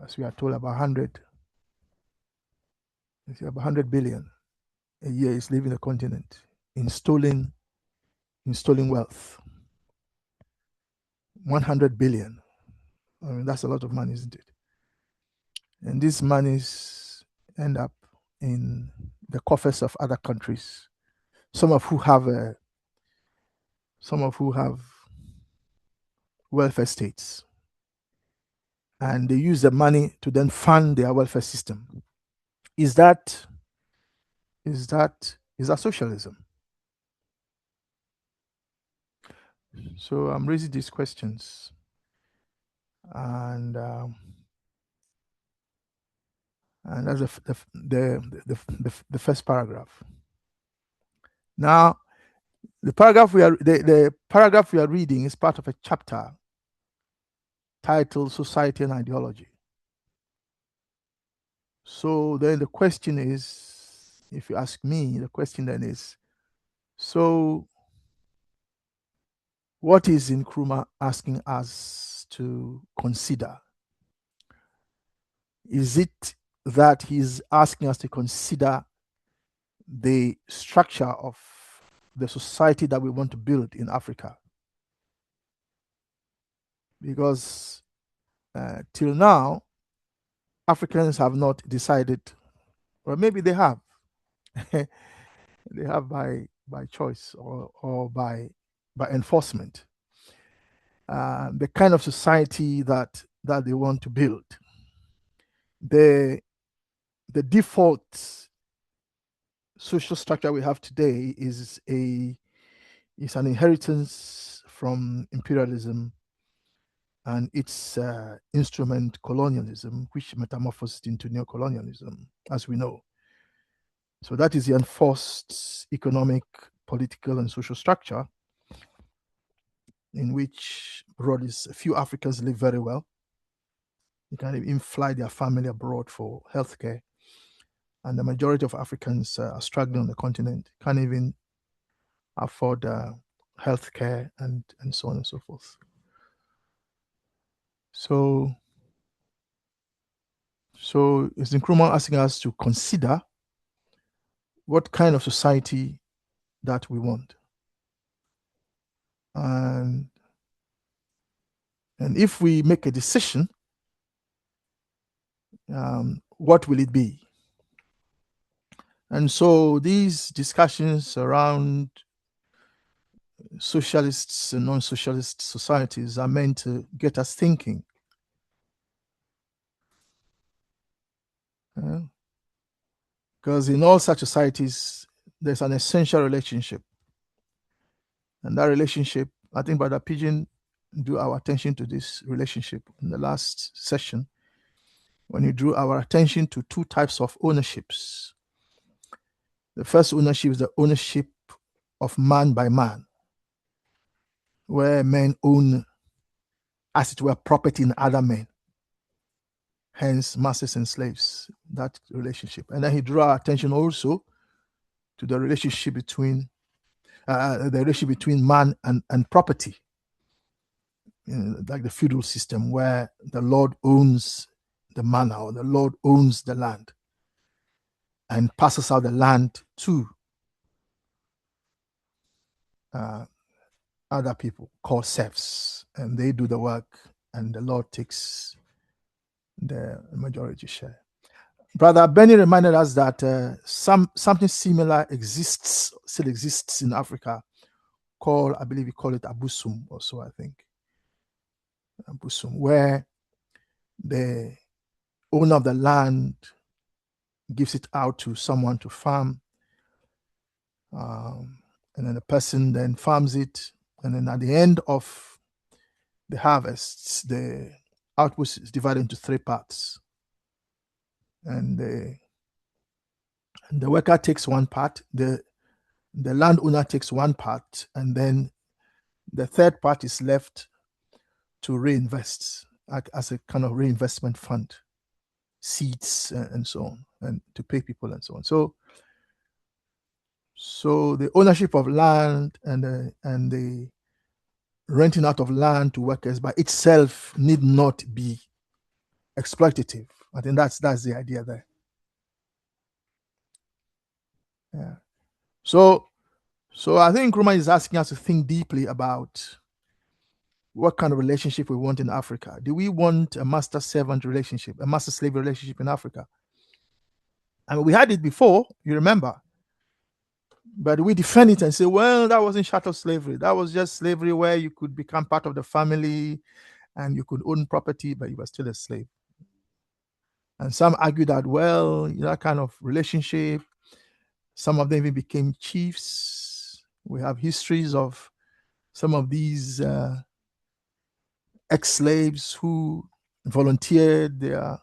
as we are told, about 100 billion a year is leaving the continent in stolen wealth. 100 billion. I mean, that's a lot of money, isn't it? And these monies end up in the coffers of other countries, some of who have welfare states, and they use the money to then fund their welfare system. Is that socialism? So I'm raising these questions, and that's the first paragraph. Now, the paragraph we are reading is part of a chapter titled "Society and Ideology." So then the question is, if you ask me, the question then is, so what is Nkrumah asking us to consider? Is it that he's asking us to consider the structure of the society that we want to build in Africa? Because till now, Africans have not decided, or maybe they have, they have by choice or by enforcement, the kind of society that they want to build. The default social structure we have today is an inheritance from imperialism and its instrument colonialism, which metamorphosed into neocolonialism, as we know. So that is the enforced economic, political, and social structure in which broadly a few Africans live very well. They can even fly their family abroad for healthcare. And the majority of Africans are struggling on the continent, can't even afford healthcare and so on and so forth. So is Nkrumah asking us to consider what kind of society that we want? And if we make a decision, what will it be? And so these discussions around socialists and non-socialist societies are meant to get us thinking. Because in all such societies, there's an essential relationship. And that relationship, I think Brother Pigeon drew our attention to this relationship in the last session, when he drew our attention to two types of ownerships. The first ownership is the ownership of man by man, where men own, as it were, property in other men, hence masters and slaves, that relationship. And then he drew our attention also to the relationship between man and property, like the feudal system, where the Lord owns the manor, or the Lord owns the land and passes out the land to other people called serfs, and they do the work, and the Lord takes the majority share. Brother Benny reminded us that something similar still exists in Africa, called, I believe we call it Abusum, also, I think. Abusum, where the owner of the land gives it out to someone to farm, and then the person then farms it, and then at the end of the harvests, the output is divided into three parts, and the worker takes one part, the landowner takes one part, and then the third part is left to reinvest as a kind of reinvestment fund, seeds and so on, and to pay people and so on. So the ownership of land and the renting out of land to workers by itself need not be exploitative. I think that's the idea there. Yeah. So I think Nkrumah is asking us to think deeply about what kind of relationship we want in Africa. Do we want a master-servant relationship, a master-slave relationship in Africa? I mean, we had it before, you remember. But we defend it and say, well, that wasn't chattel slavery. That was just slavery where you could become part of the family and you could own property, but you were still a slave. And some argue that, well, that kind of relationship, some of them even became chiefs. We have histories of some of these ex-slaves who volunteered their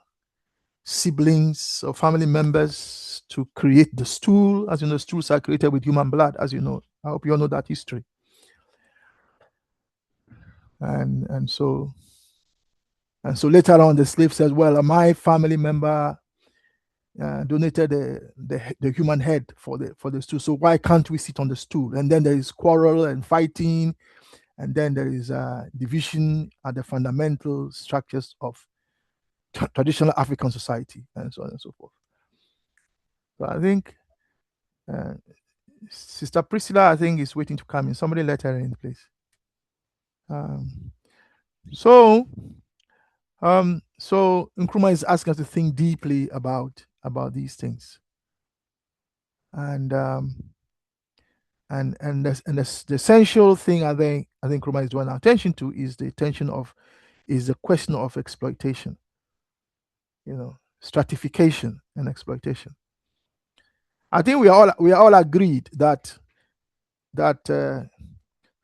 siblings or family members to create the stool. As you know, stools are created with human blood, as you know. I hope you all know that history. And so later on, the slave says, well, my family member donated the human head for the stool, so why can't we sit on the stool? And then there is quarrel and fighting, and then there is division at the fundamental structures of traditional African society, and so on and so forth. So I think Sister Priscilla, I think, is waiting to come in. Somebody let her in, please. So Nkrumah is asking us to think deeply about these things, and the essential thing I think Nkrumah is drawing our attention to is the question of exploitation, stratification and exploitation. I think we are all agreed that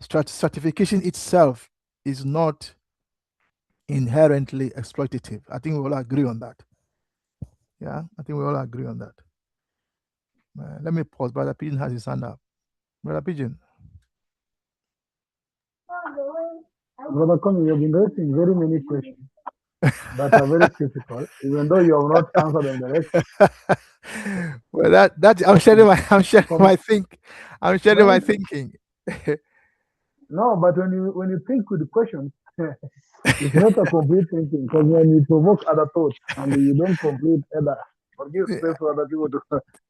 stratification itself is not inherently exploitative. I think we all agree on that. Yeah, I think we all agree on that. Let me pause. Brother Pigeon has his hand up. Brother Pigeon. Brother Connie, you have been raising very many questions that are very critical, even though you have not answered them directly. Well, that I'm sharing my thinking. No, but when you think with the questions, it's not a complete thinking, because when you provoke other thoughts and you don't complete either, but give space for other people to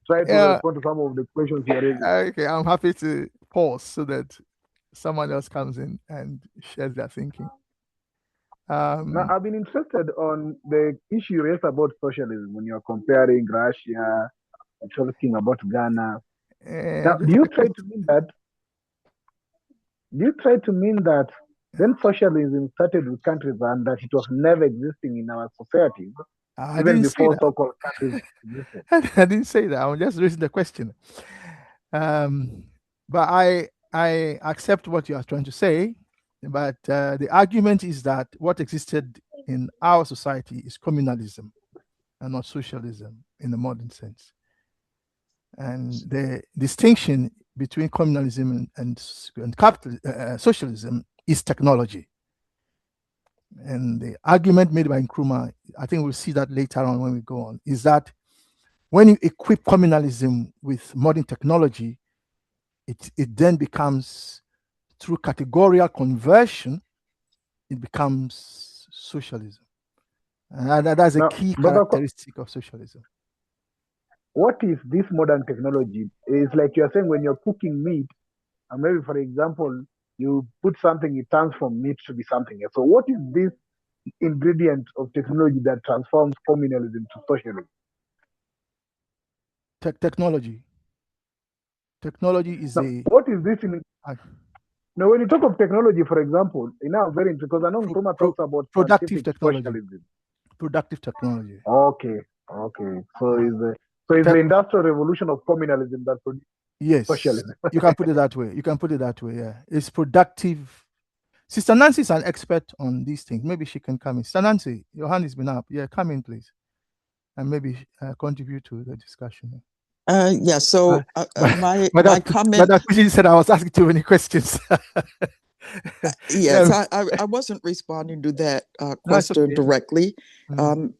try to respond to some of the questions you're raising. Okay, I'm happy to pause so that someone else comes in and shares their thinking. Now, I've been interested on the issue raised about socialism when you're comparing Russia and talking about Ghana. Now, do you try to mean that when socialism started with countries and that it was never existing in our society, I even didn't say before that. so-called countries existed. I didn't say that. I'm just raising the question. But I accept what you are trying to say. But the argument is that what existed in our society is communalism and not socialism in the modern sense. And the distinction between communalism and capital, socialism is technology. And the argument made by Nkrumah, I think we'll see that later on when we go on, is that when you equip communalism with modern technology, it then becomes, through categorical conversion, it becomes socialism. And that's a Now, key Brother, characteristic of socialism. what is this modern technology? It's like you're saying when you're cooking meat, and maybe for example, you put something, it turns from meat to be something else. So what is this ingredient of technology that transforms communalism to socialism? Technology. Technology is Now, a what is this in? Now, when you talk of technology, for example, now I'm very interested because I know Nkrumah talks about productive scientific technology. socialism. Productive technology. Okay. So is the industrial revolution of communalism that produced socialism? You can put it that way. Yeah, it's productive. Sister Nancy is an expert on these things. Maybe she can come in. Sister Nancy, your hand has been up. Yeah, come in, please, and maybe contribute to the discussion. Yeah. So my comment. But she said I was asking too many questions. Yes, I wasn't responding to that question directly,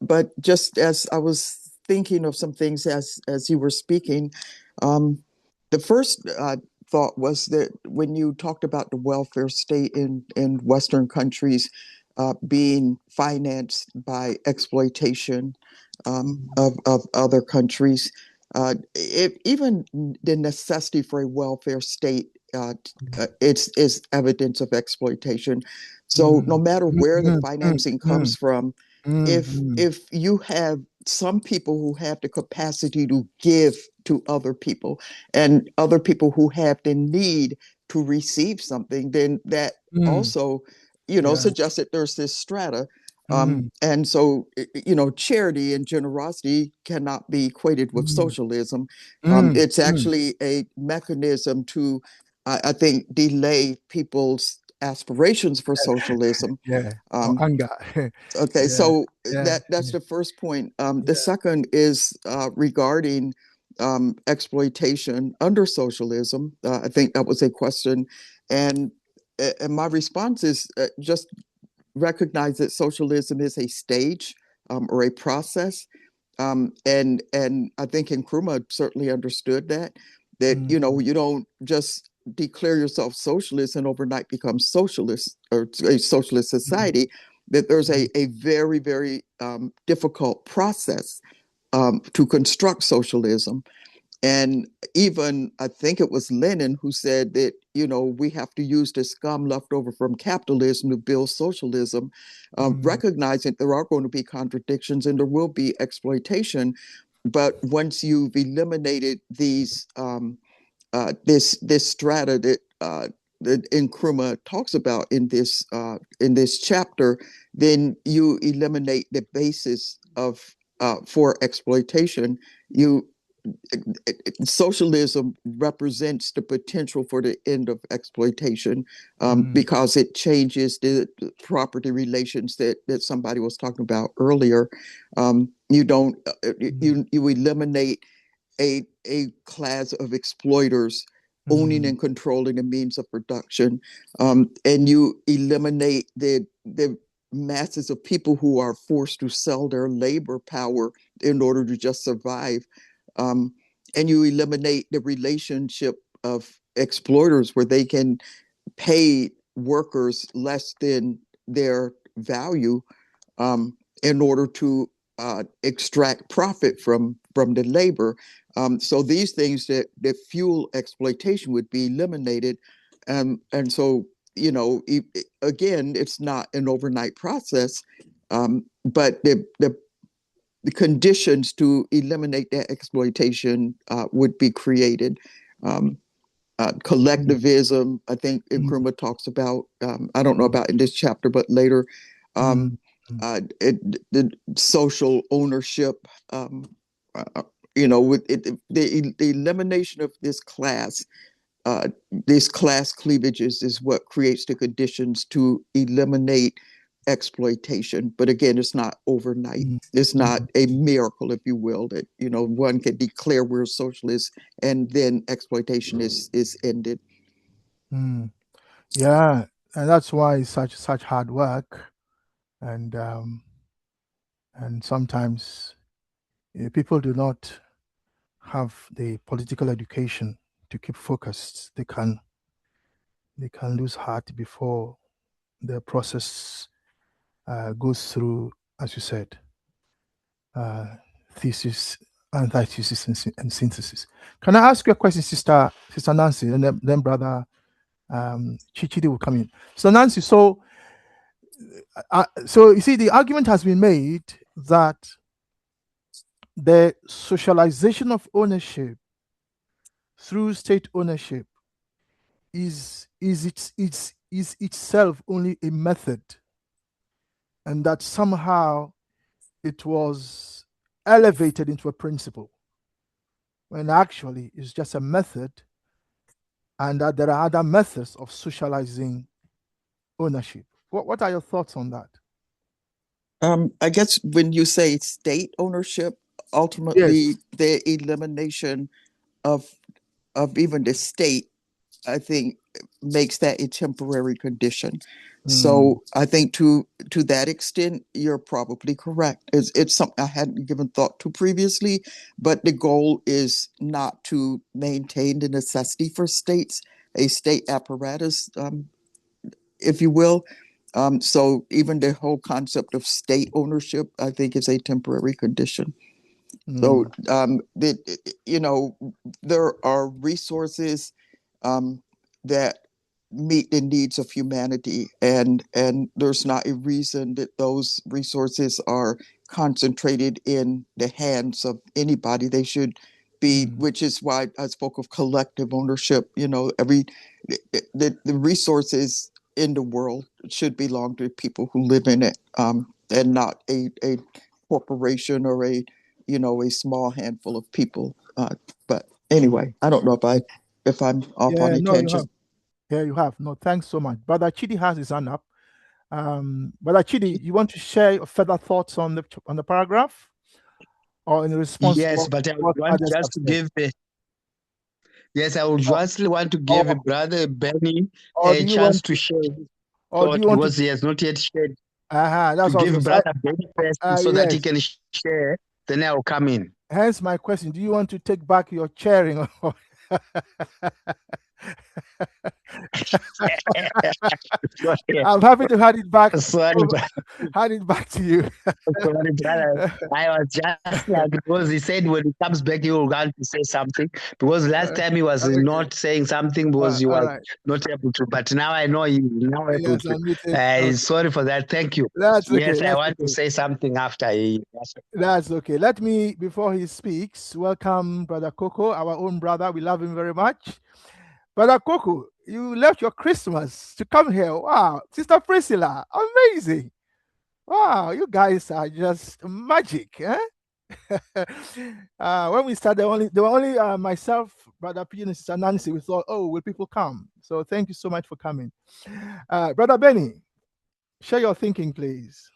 but just as I was thinking of some things as you were speaking, the first thought was that when you talked about the welfare state in Western countries being financed by exploitation of other countries, even the necessity for a welfare state it's evidence of exploitation. So no matter where the financing comes from, if you have some people who have the capacity to give to other people and other people who have the need to receive something, then that also, suggests that there's this strata. And so, charity and generosity cannot be equated with socialism. It's actually a mechanism to, I think, delay people's aspirations for socialism. Anger. Okay, so that's the first point. The second is regarding exploitation under socialism. I think that was a question, and my response is just recognize that socialism is a stage or a process, and I think Nkrumah certainly understood that you don't just declare yourself socialist and overnight become socialist or a socialist society. That there's a very, very difficult process to construct socialism. And even I think it was Lenin who said that, we have to use the scum left over from capitalism to build socialism, recognizing there are going to be contradictions and there will be exploitation. But once you've eliminated these, this strata that Nkrumah talks about in this chapter, then you eliminate the basis of for exploitation. Socialism represents the potential for the end of exploitation because it changes the property relations that somebody was talking about earlier. You don't you eliminate a class of exploiters owning and controlling the means of production, and you eliminate the masses of people who are forced to sell their labor power in order to just survive. And you eliminate the relationship of exploiters where they can pay workers less than their value in order to extract profit from the labor. So these things that fuel exploitation would be eliminated. And so, again, it's not an overnight process, but the conditions to eliminate that exploitation would be created. Collectivism, I think Nkrumah talks about, I don't know about in this chapter, but later, the social ownership. With the elimination of this class cleavages is what creates the conditions to eliminate exploitation. But again, it's not overnight. It's not a miracle, if you will, that one can declare we're socialists and then exploitation is ended. Yeah, and that's why it's such hard work, and sometimes people do not have the political education to keep focused. They can lose heart before the process goes through, as you said, thesis, antithesis, and synthesis. Can I ask you a question, Sister Nancy, and then Brother Chichidi will come in. So Nancy, so you see, the argument has been made that the socialization of ownership through state ownership is itself only a method, and that somehow it was elevated into a principle, when actually it's just a method, and that there are other methods of socializing ownership. What are your thoughts on that? I guess when you say state ownership, ultimately Yes. the elimination of even the state, I think, makes that a temporary condition. So I think to that extent, you're probably correct. It's something I hadn't given thought to previously, but the goal is not to maintain the necessity for states, a state apparatus, if you will. So even the whole concept of state ownership, I think, is a temporary condition. So there are resources that meet the needs of humanity, and there's not a reason that those resources are concentrated in the hands of anybody. They should be, which is why I spoke of collective ownership. The resources in the world should belong to people who live in it, and not a corporation or a small handful of people. But anyway, I don't know if I'm off on a No, you have. tangent. Yeah, you have. No, thanks so much. Brother Chidi has his hand up. Brother Chidi, you want to share your further thoughts on the paragraph, or in response to Yes, but I would what want others have just to said? yes, I would just want to give Brother Benny Or a do you chance want to share his or do thought you want to? because he has not yet shared. That's To what I was give going to say. Brother Benny first so that he Yes. can share, then I will come in. Hence my question: do you want to take back your chairing? I'm happy to hand it back. Sorry, Hand it back to you. sorry, brother. I was just like, because he said when he comes back, he will want to say something. Because last time he was Okay. not saying something because he All was right. not able to. But now I know he's now able Yes, to. I'm muted. Okay. Sorry for that. Thank you. That's okay. Yes, I That's want to okay. say something after he. That's okay. Let me, before he speaks, welcome Brother Coco, our own brother. We love him very much. Brother Coco, you left your Christmas to come here. Wow. Sister Priscilla, amazing. Wow, you guys are just magic. When we started, there were only myself, Brother P, and Sister Nancy. We thought, oh, will people come? So thank you so much for coming. Brother Benny, share your thinking, please.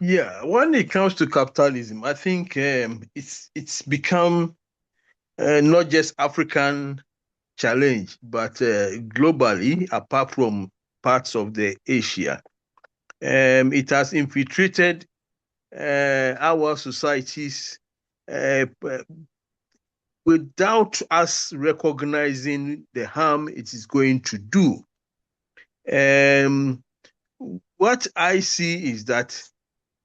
Yeah, when it comes to capitalism, I think it's become not just African challenge, but globally, apart from parts of the Asia. It has infiltrated our societies without us recognizing the harm it is going to do. What I see is that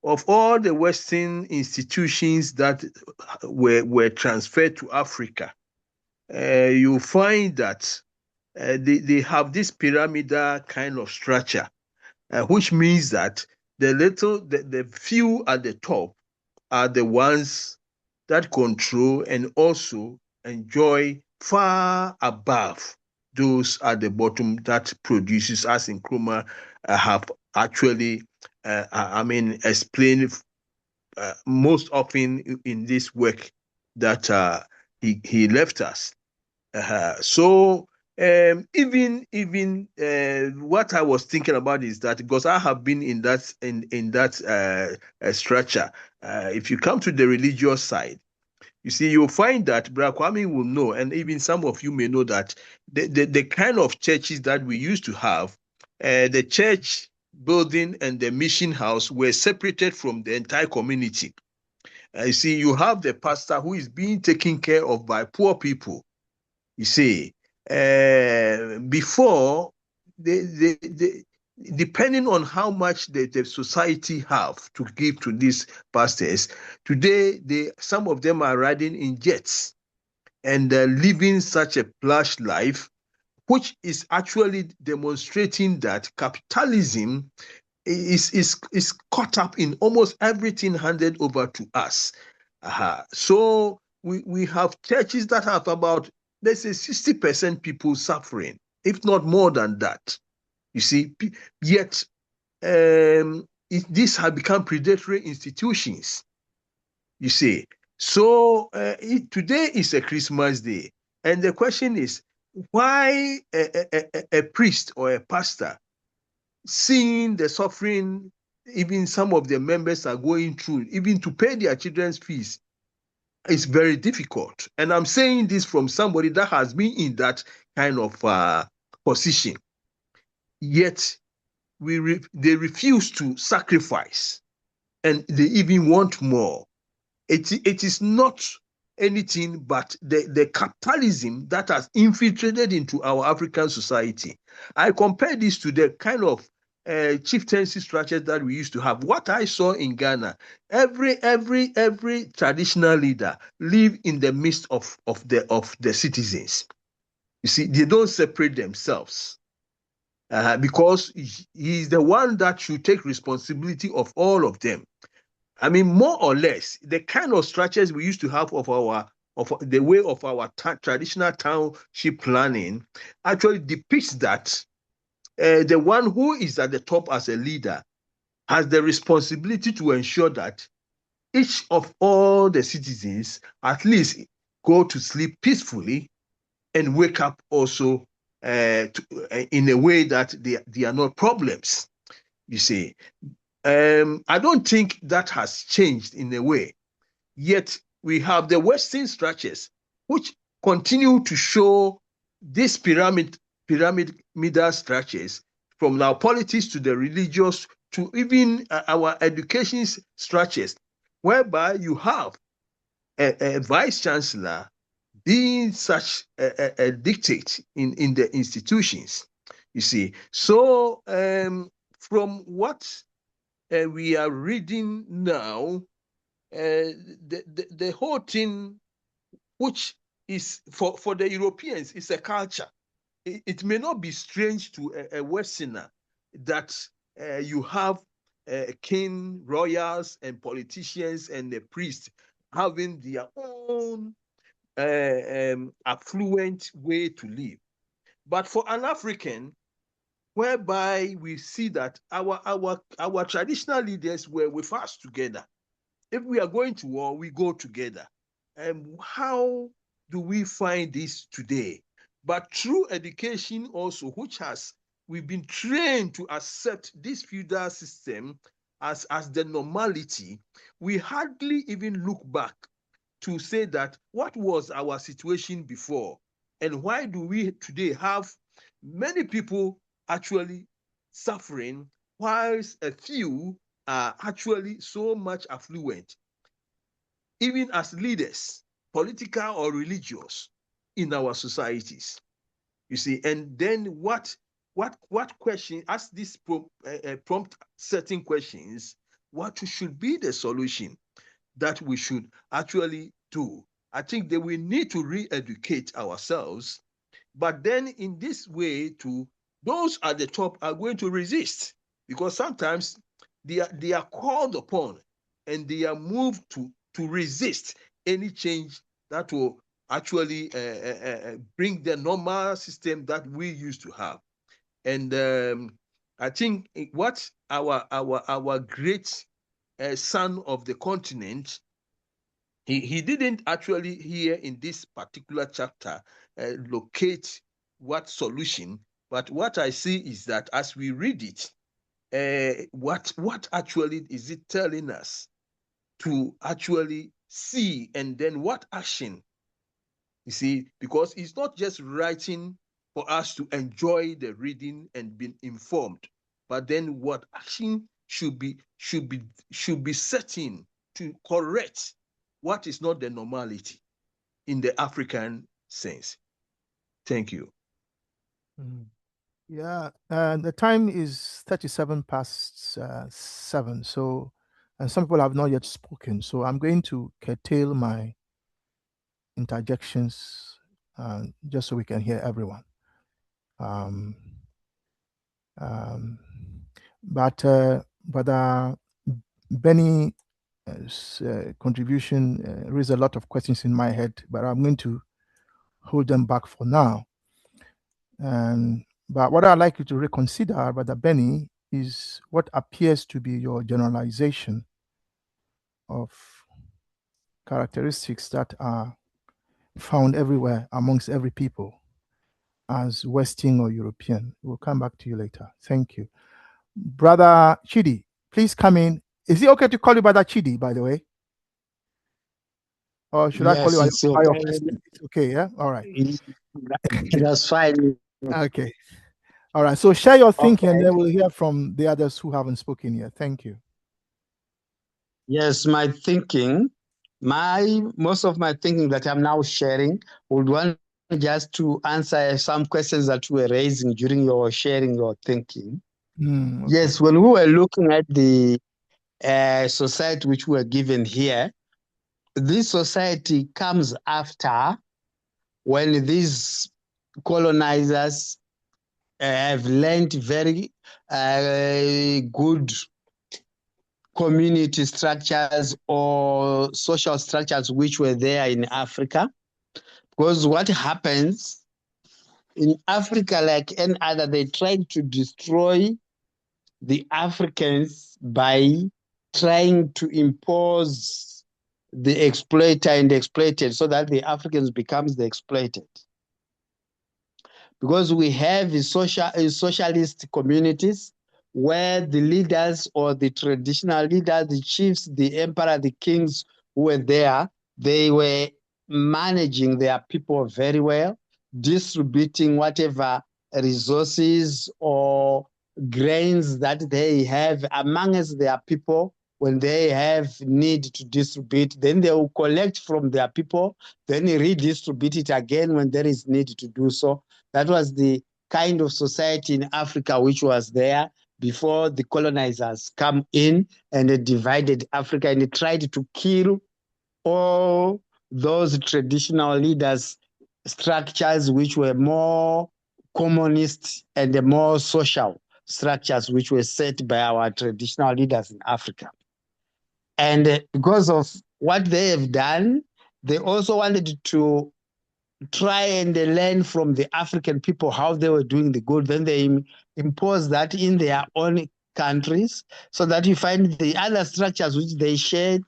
of all the Western institutions that were transferred to Africa, you find that they have this pyramidal kind of structure, which means that the few at the top are the ones that control and also enjoy far above those at the bottom that produces, as Nkrumah have actually I mean, explain most often in this work that he left us. So even what I was thinking about is that because I have been in that structure. If you come to the religious side, you see, you'll find that Brother Kwame will know, and even some of you may know that the kind of churches that we used to have, the church building and the mission house were separated from the entire community. You see, you have the pastor who is being taken care of by poor people. You see, before depending on how much the society have to give to these pastors, today some of them are riding in jets and living such a plush life, which is actually demonstrating that capitalism is caught up in almost everything handed over to us. So we have churches that have about, let's say, 60% people suffering, if not more than that. You see, yet these have become predatory institutions. You see, so today is a Christmas day, and the question is, why a priest or a pastor, seeing the suffering even some of the members are going through, even to pay their children's fees, is very difficult. And I'm saying this from somebody that has been in that kind of position. Yet they refuse to sacrifice, and they even want more. It is not anything but the capitalism that has infiltrated into our African society. I compare this to the kind of chieftaincy structures that we used to have. What I saw in Ghana, every traditional leader live in the midst of the citizens. You see, they don't separate themselves. Because he is the one that should take responsibility of all of them. I mean, more or less, the kind of structures we used to have of the way of our traditional township planning actually depicts that the one who is at the top as a leader has the responsibility to ensure that each of all the citizens at least go to sleep peacefully and wake up also in a way that they are not problems. You see, I don't think that has changed in a way. Yet we have the Western structures which continue to show these pyramidal structures, from our politics to the religious to even our education structures, whereby you have a vice chancellor being such a dictate in the institutions. You see, so from what we are reading now, the whole thing, which is for the Europeans, is a culture. It may not be strange to a Westerner that you have king, royals, and politicians and the priests having their own affluent way to live. But for an African, whereby we see that our traditional leaders were with us together. If we are going to war, we go together. And how do we find this today? But through education also, we've been trained to accept this feudal system as the normality, we hardly even look back to say that what was our situation before, and why do we today have many people actually suffering, whilst a few are actually so much affluent, even as leaders, political or religious, in our societies. You see, and then what question, ask this prompt certain questions, what should be the solution that we should actually do? I think that we need to re-educate ourselves, but then in this way too, those at the top are going to resist, because sometimes they are called upon and they are moved to resist any change that will actually bring the normal system that we used to have. And I think what our great son of the continent, he didn't actually here in this particular chapter locate what solution, but what I see is that as we read it, what actually is it telling us to actually see, and then what action, you see, because it's not just writing for us to enjoy the reading and be informed, but then what action should be setting to correct what is not the normality in the African sense. Thank you. Yeah, the time is 37 past 7. So, and some people have not yet spoken. So I'm going to curtail my interjections just so we can hear everyone. Um, um, but Benny's contribution raised a lot of questions in my head, but I'm going to hold them back for now. But what I'd like you to reconsider, Brother Benny, is what appears to be your generalization of characteristics that are found everywhere amongst every people as Western or European. We'll come back to you later. Thank you. Brother Chidi, please come in. Is it okay to call you Brother Chidi, by the way? Or should I call you Yes, it's by your okay. first name? It's okay, yeah? All right. That's fine. Okay. All right. So share your thinking and Okay. then we'll hear from the others who haven't spoken yet. Thank you. Yes, my thinking, most of my thinking that I'm now sharing would want just to answer some questions that you were raising during your sharing your thinking. Okay. Yes, when we were looking at the society which we were given here, this society comes after when these colonizers have learned very good community structures or social structures which were there in Africa. Because what happens in Africa, like any other, they tried to destroy the Africans by trying to impose the exploiter and the exploited so that the Africans becomes the exploited. Because we have socialist communities where the leaders or the traditional leaders, the chiefs, the emperor, the kings who were there, they were managing their people very well, distributing whatever resources or grains that they have amongst their people. When they have need to distribute, then they will collect from their people, then redistribute it again when there is need to do so. That was the kind of society in Africa which was there before the colonizers come in and they divided Africa and they tried to kill all those traditional leaders structures which were more communist and the more social structures which were set by our traditional leaders in Africa. And because of what they have done, they also wanted to try and learn from the African people how they were doing the good. Then they impose that in their own countries so that you find the other structures which they shared.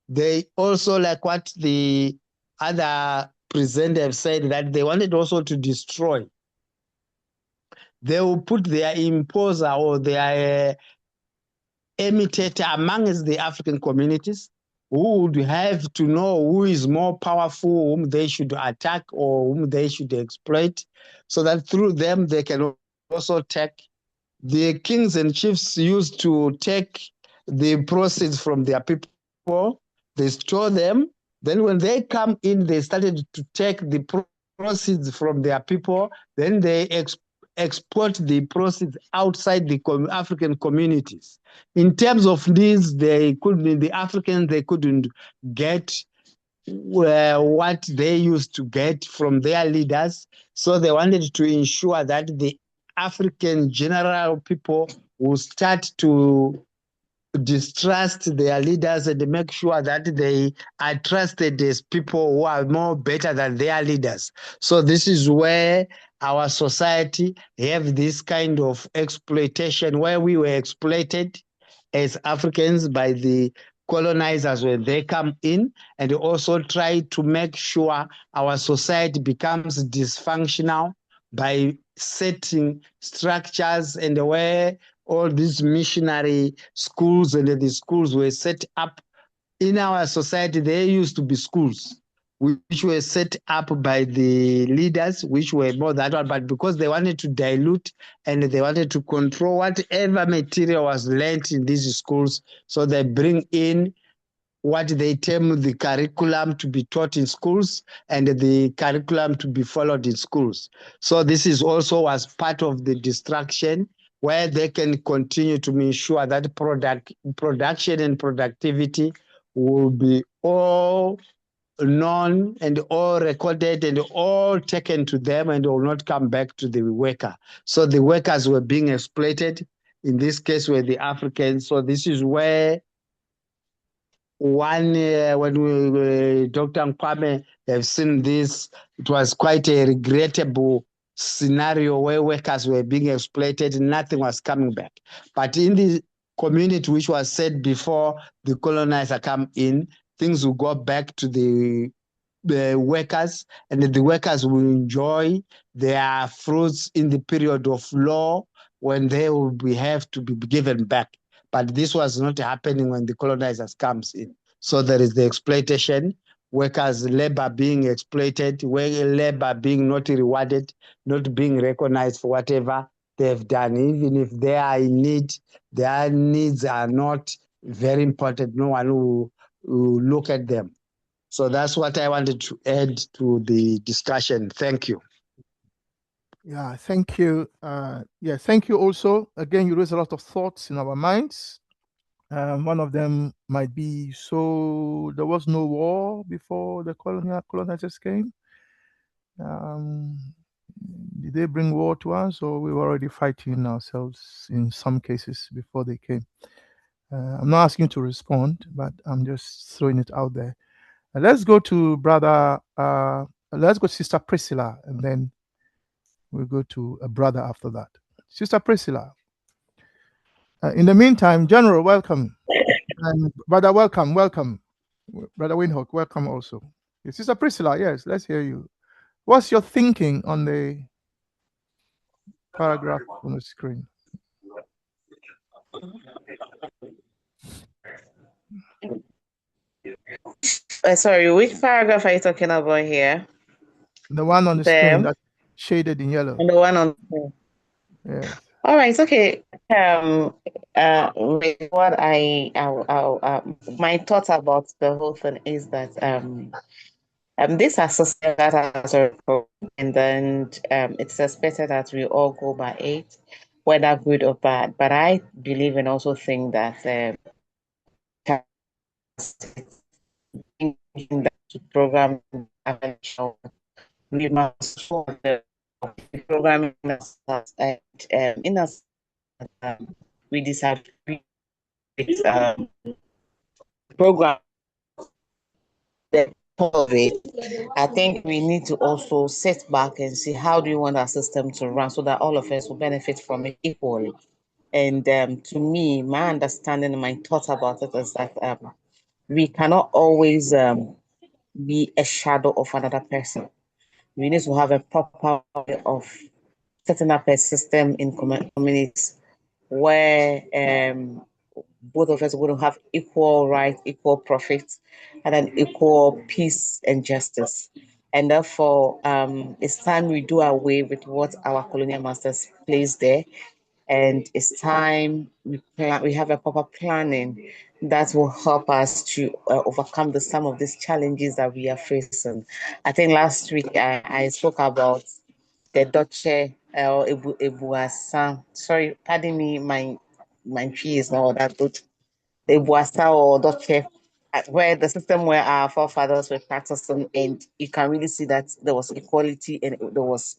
They also, like what the other presenter have said, that they wanted also to destroy. They will put their imposer or their imitator amongst the African communities who would have to know who is more powerful, whom they should attack or whom they should exploit, so that through them they can also take. The kings and chiefs used to take the proceeds from their people, they store them. Then when they come in, they started to take the proceeds from their people, then they export the proceeds outside the African communities. In terms of this, the Africans, they couldn't get what they used to get from their leaders. So they wanted to ensure that the African general people will start to distrust their leaders and make sure that they are trusted as people who are more better than their leaders. So this is where our society have this kind of exploitation where we were exploited as Africans by the colonizers when they come in, and also try to make sure our society becomes dysfunctional by setting structures and where all these missionary schools and the schools were set up. In our society, there used to be schools which were set up by the leaders, which were more that one, but because they wanted to dilute and they wanted to control whatever material was learnt in these schools, so they bring in what they term the curriculum to be taught in schools and the curriculum to be followed in schools. So this is also was part of the distraction where they can continue to ensure that production and productivity will be all known and all recorded and all taken to them and will not come back to the worker. So the workers were being exploited. In this case, were the Africans. So this is where when Dr. Nkwame have seen this, it was quite a regrettable scenario where workers were being exploited, nothing was coming back. But in the community which was said before the colonizer come in, things will go back to the workers, and the workers will enjoy their fruits in the period of law when they will have to be given back. But this was not happening when the colonizers comes in. So there is the exploitation, workers' labor being exploited, labor being not rewarded, not being recognized for whatever they've done. Even if they are in need, their needs are not very important. No one will look at them. So that's what I wanted to add to the discussion. Thank you. Yeah, thank you. Thank you also. Again, you raise a lot of thoughts in our minds. One of them might be, so there was no war before the colonizers came. Did they bring war to us, or we were already fighting ourselves in some cases before they came? I'm not asking you to respond, but I'm just throwing it out there. Let's go to let's go to Sister Priscilla, and then we'll go to a brother after that. Sister Priscilla. In the meantime, General, welcome. And brother, welcome. Brother Windhoek, welcome also. Sister Priscilla, yes, let's hear you. What's your thinking on the paragraph on the screen? Sorry, which paragraph are you talking about here? The one on the screen that's shaded in yellow. And the one on the screen. Yes. All right. Okay. With what my thoughts about the whole thing is that this are society that has a reform, and then it's expected that we all go by it, whether good or bad. But I believe and also think that to program we must programming and in us we disagree with program the part of it. I think we need to also sit back and see how do we want our system to run so that all of us will benefit from it equally. And to me, my understanding and my thoughts about it is that we cannot always be a shadow of another person. We need to have a proper way of setting up a system in communities where both of us are going to have equal rights, equal profits, and an equal peace and justice. And therefore, it's time we do away with what our colonial masters placed there. And it's time we have a proper planning that will help us to overcome some of these challenges that we are facing. I think last week I spoke about the Doche or Ebuasa. Sorry, pardon me, my tree is not all that good. The Ebuasa or Doche, where the system where our forefathers were practicing, and you can really see that there was equality and there was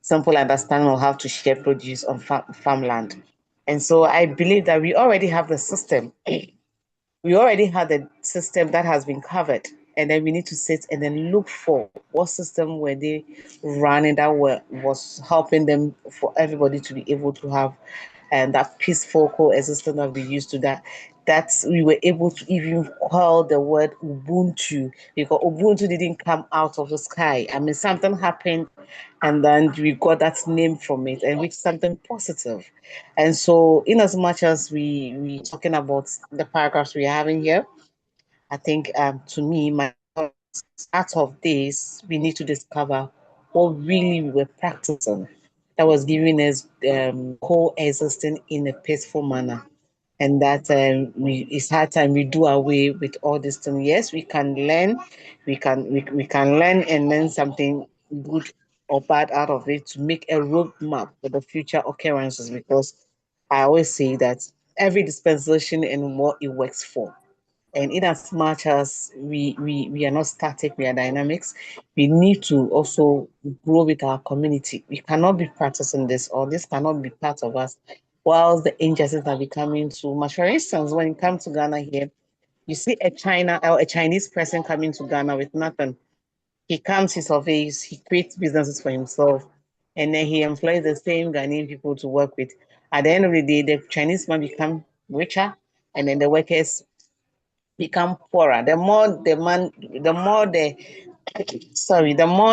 simple understanding of how to share produce on farmland. And so I believe that we already have the system. We already have the system that has been covered. and then we need to sit and then look for what system were they running that was helping them for everybody to be able to have and that peaceful coexistence that we used to that we were able to even call the word Ubuntu, because Ubuntu didn't come out of the sky. I mean, something happened and then we got that name from it, and which is something positive. And so in as much as we talking about the paragraphs we're having here, I think to me, out of this, we need to discover what really we were practicing that was giving us coexisting in a peaceful manner. And that it's high time we do away with all this thing. Yes, we can learn, we can learn and learn something good or bad out of it to make a roadmap for the future occurrences. Because I always say that every dispensation and what it works for. And in as much as we are not static, we are dynamics, we need to also grow with our community. We cannot be practicing this, or this cannot be part of us, whilst the injustices are becoming too much. For instance, when it comes to Ghana here, you see a Chinese person coming to Ghana with nothing. He comes, he surveys, he creates businesses for himself, and then he employs the same Ghanaian people to work with. At the end of the day, the Chinese man become richer, and then the workers become poorer. The more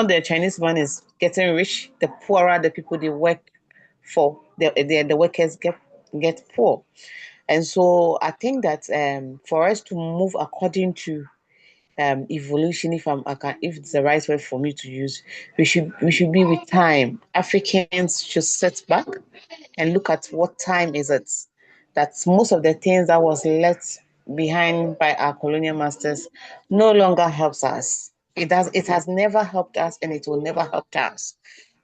the Chinese man is getting rich, the poorer the people they work for. The workers get poor. And so I think that for us to move according to evolution, if it's the right word for me to use, we should be with time. Africans should sit back and look at what time is it. That most of the things that was left behind by our colonial masters no longer helps us. It has never helped us, and it will never help us.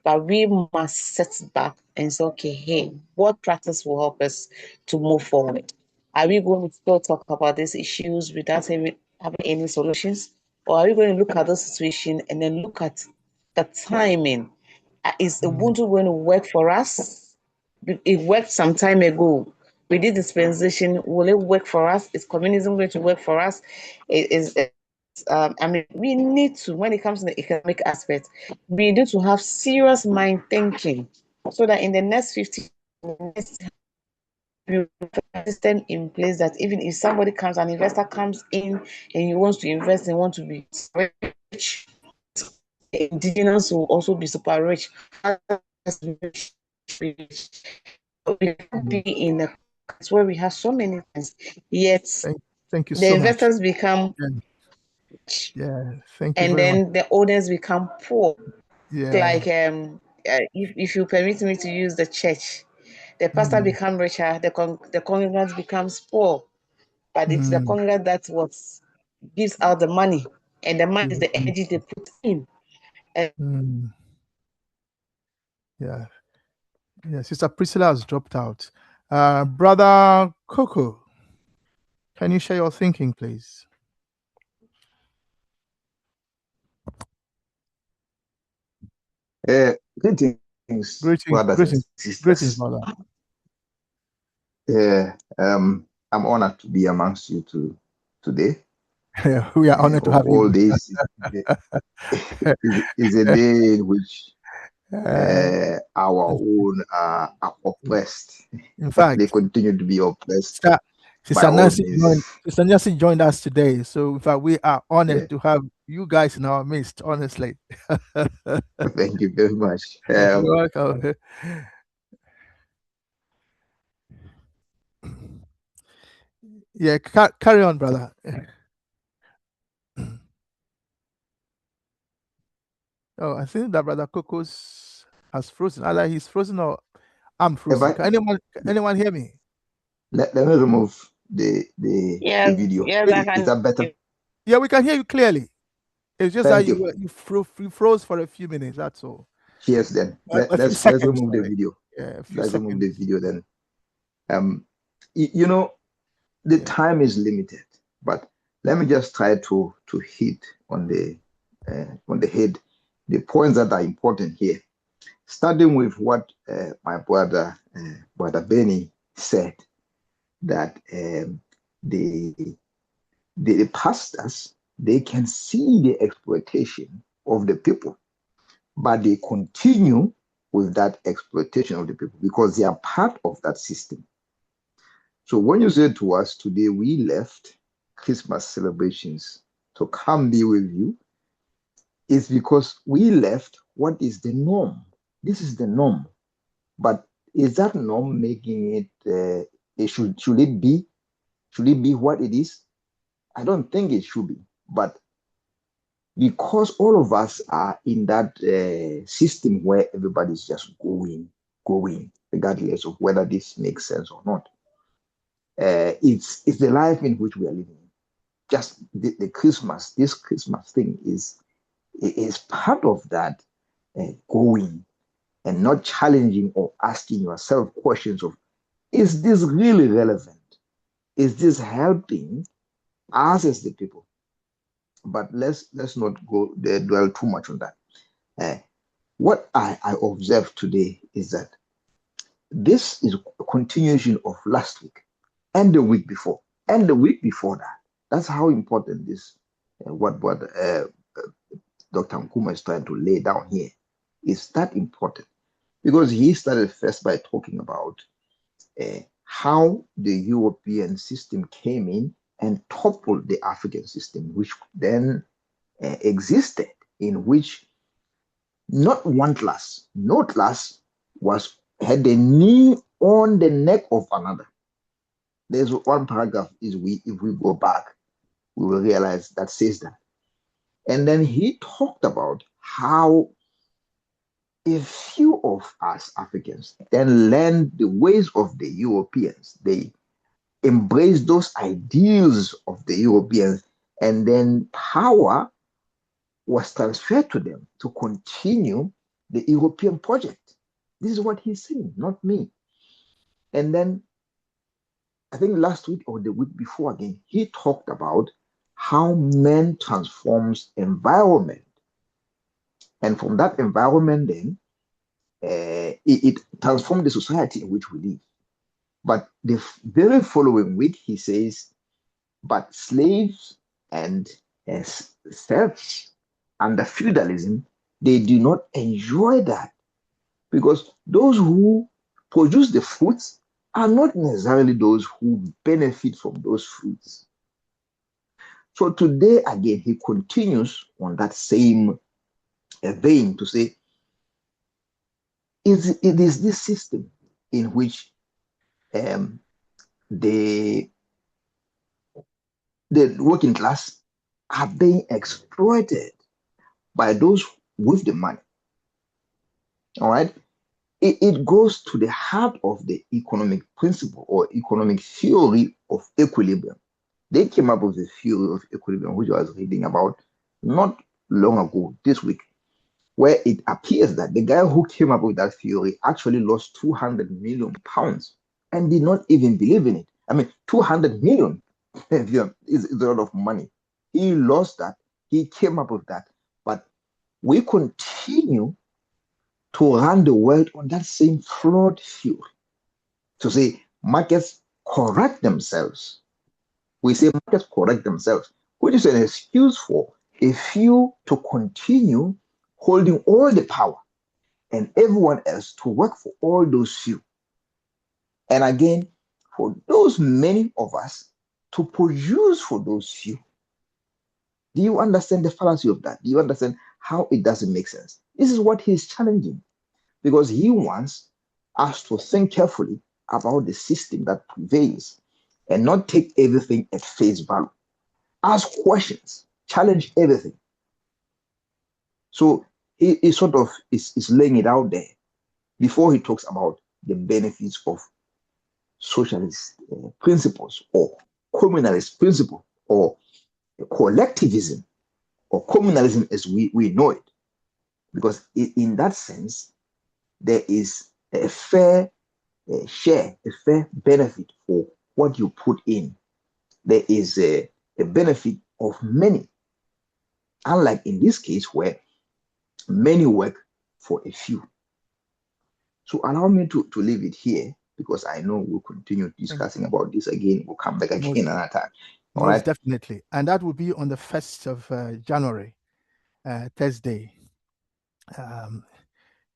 But we must sit back and say, okay, hey, what practice will help us to move forward? Are we going to still talk about these issues without having any solutions? Or are we going to look at the situation and then look at the timing? Is Ubuntu going to work for us? It worked some time ago. We did dispensation. Will it work for us? Is communism going to work for us? I mean, we need to, when it comes to the economic aspect, we need to have serious mind thinking so that in the next 50 years, we have a system in place that even if somebody comes, an investor comes in and he wants to invest and want to be rich, the indigenous will also be super rich. We be in a place where we have so many things, yet Thank you the so much. investors become Yeah, thank you and very much. then the owners become poor. Yeah. Like if you permit me to use the church, the pastor become richer, the congregant becomes poor, but it's the congregant that what gives out the money, and the money is the energy they put in. Yeah. Yeah, Sister Priscilla has dropped out. Brother Coco, can you share your thinking, please? Greetings, brothers and sisters. Greetings, brother. Yeah, I'm honored to be amongst you today. We are honored to have all you. days is a day in which our own are oppressed. In fact, they continue to be oppressed by Sister all means. Nancy joined us today. So, in fact, we are honored to have you guys in our midst, honestly. Thank you very much. You're welcome. Yeah, carry on, brother. Oh, I think that Brother Coco's has frozen. Either he's frozen or I'm frozen. Can anyone hear me? Let me remove the video. Yes, I can. Is that better? Yeah, we can hear you clearly. It's just Thank that you. you froze for a few minutes. That's all. Cheers. Then Let's remove the video. Yeah, a few Let's seconds. remove the video. Then, the time is limited, but let me just try to hit on the head the points that are important here. Starting with what my brother Benny said, that the pastors they can see the exploitation of the people, but they continue with that exploitation of the people because they are part of that system. So when you say to us today, we left Christmas celebrations to come be with you, it's because we left what is the norm. This is the norm. But is that norm making it, should it be what it is? I don't think it should be. But because all of us are in that system where everybody's just going, regardless of whether this makes sense or not. It's the life in which we are living. Just the Christmas, this Christmas thing is part of that going and not challenging or asking yourself questions of, is this really relevant? Is this helping us as the people? But let's not go there, dwell too much on that. What I observed today is that this is a continuation of last week and the week before and the week before that. That's how important this, what Dr. Nkrumah is trying to lay down here is that important, because he started first by talking about how the European system came in and toppled the African system, which then existed, in which not one class, no class had a knee on the neck of another. There's one paragraph if we go back, we will realize that says that. And then he talked about how a few of us Africans then learned the ways of the Europeans. They embraced those ideals of the Europeans, and then power was transferred to them to continue the European project. This is what he's saying, not me. And then I think last week or the week before again, he talked about how man transforms environment. And from that environment then, it transformed the society in which we live. But the very following week, he says, but slaves and serfs under feudalism, they do not enjoy that, because those who produce the fruits are not necessarily those who benefit from those fruits. So today, again, he continues on that same vein to say, it is this system in which the working class are being exploited by those with the money. All right? It goes to the heart of the economic principle or economic theory of equilibrium. They came up with the theory of equilibrium, which I was reading about not long ago, this week, where it appears that the guy who came up with that theory actually lost 200 million pounds and did not even believe in it. I mean, 200 million is a lot of money. He lost that. He came up with that. But we continue to run the world on that same flawed theory. To say markets correct themselves. We say markets correct themselves, which is an excuse for a few to continue holding all the power and everyone else to work for all those few. And again, for those many of us to produce for those few. Do you understand the fallacy of that? Do you understand how it doesn't make sense? This is what he's challenging, because he wants us to think carefully about the system that prevails and not take everything at face value. Ask questions, challenge everything. So he sort of is laying it out there before he talks about the benefits of socialist principles or communalist principle or collectivism or communalism as we know it. Because in that sense, there is a fair share, a fair benefit for what you put in. There is a benefit of many. Unlike in this case where many work for a few. So allow me to leave it here, because I know we'll continue discussing about this again. We'll come back again another time. All Most right. definitely. And that will be on the 1st of January, Thursday.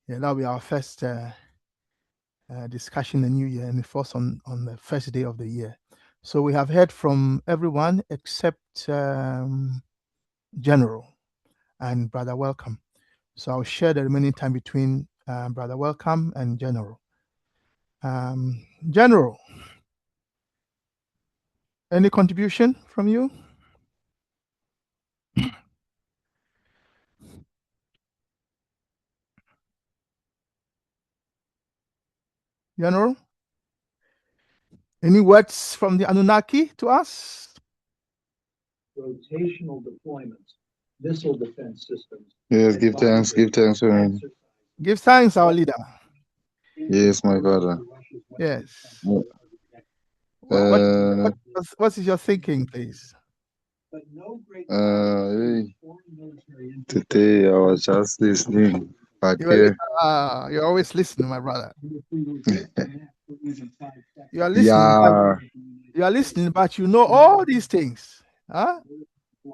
That'll be our first discussion in the new year, and it falls on the first day of the year. So we have heard from everyone except General and Brother Welcome. So I'll share the remaining time between Brother Welcome and General. General, any contribution from you? General, any words from the Anunnaki to us? Rotational deployment, missile defense systems. Yes, give thanks for me. Give thanks, our leader. Yes, my father. Yes. Uh, What is your thinking, please? Hey, today I was just listening, but You're always listening, my brother. You are listening. yeah, You are listening, but you know all these things, huh?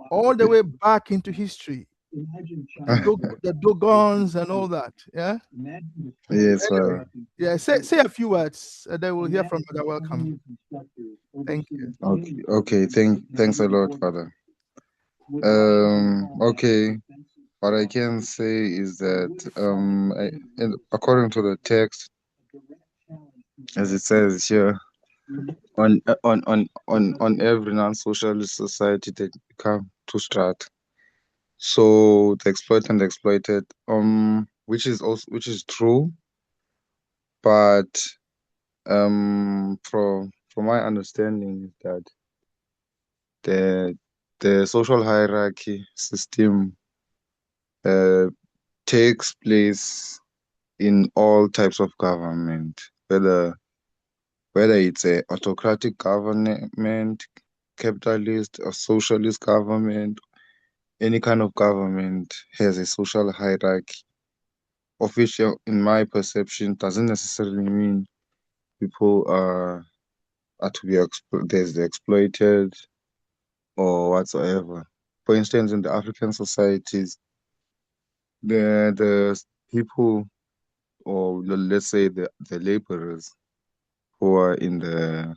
All the way back into history, the Dogons and all that. Yeah. yes, Anyway, yeah. Say a few words, and then we'll hear from Brother Welcome. Thank you. Okay. Thanks a lot, father. Okay. What I can say is that according to the text, as it says here, on every non-socialist society they become two strata. So the exploited and the exploited, which is true, but from my understanding is that the social hierarchy system takes place in all types of government, whether it's a autocratic government, capitalist or socialist government. Any kind of government has a social hierarchy, of which, in my perception, doesn't necessarily mean people are to be there's the exploited or whatsoever. For instance, in the African societies, the people, or let's say the laborers who are in the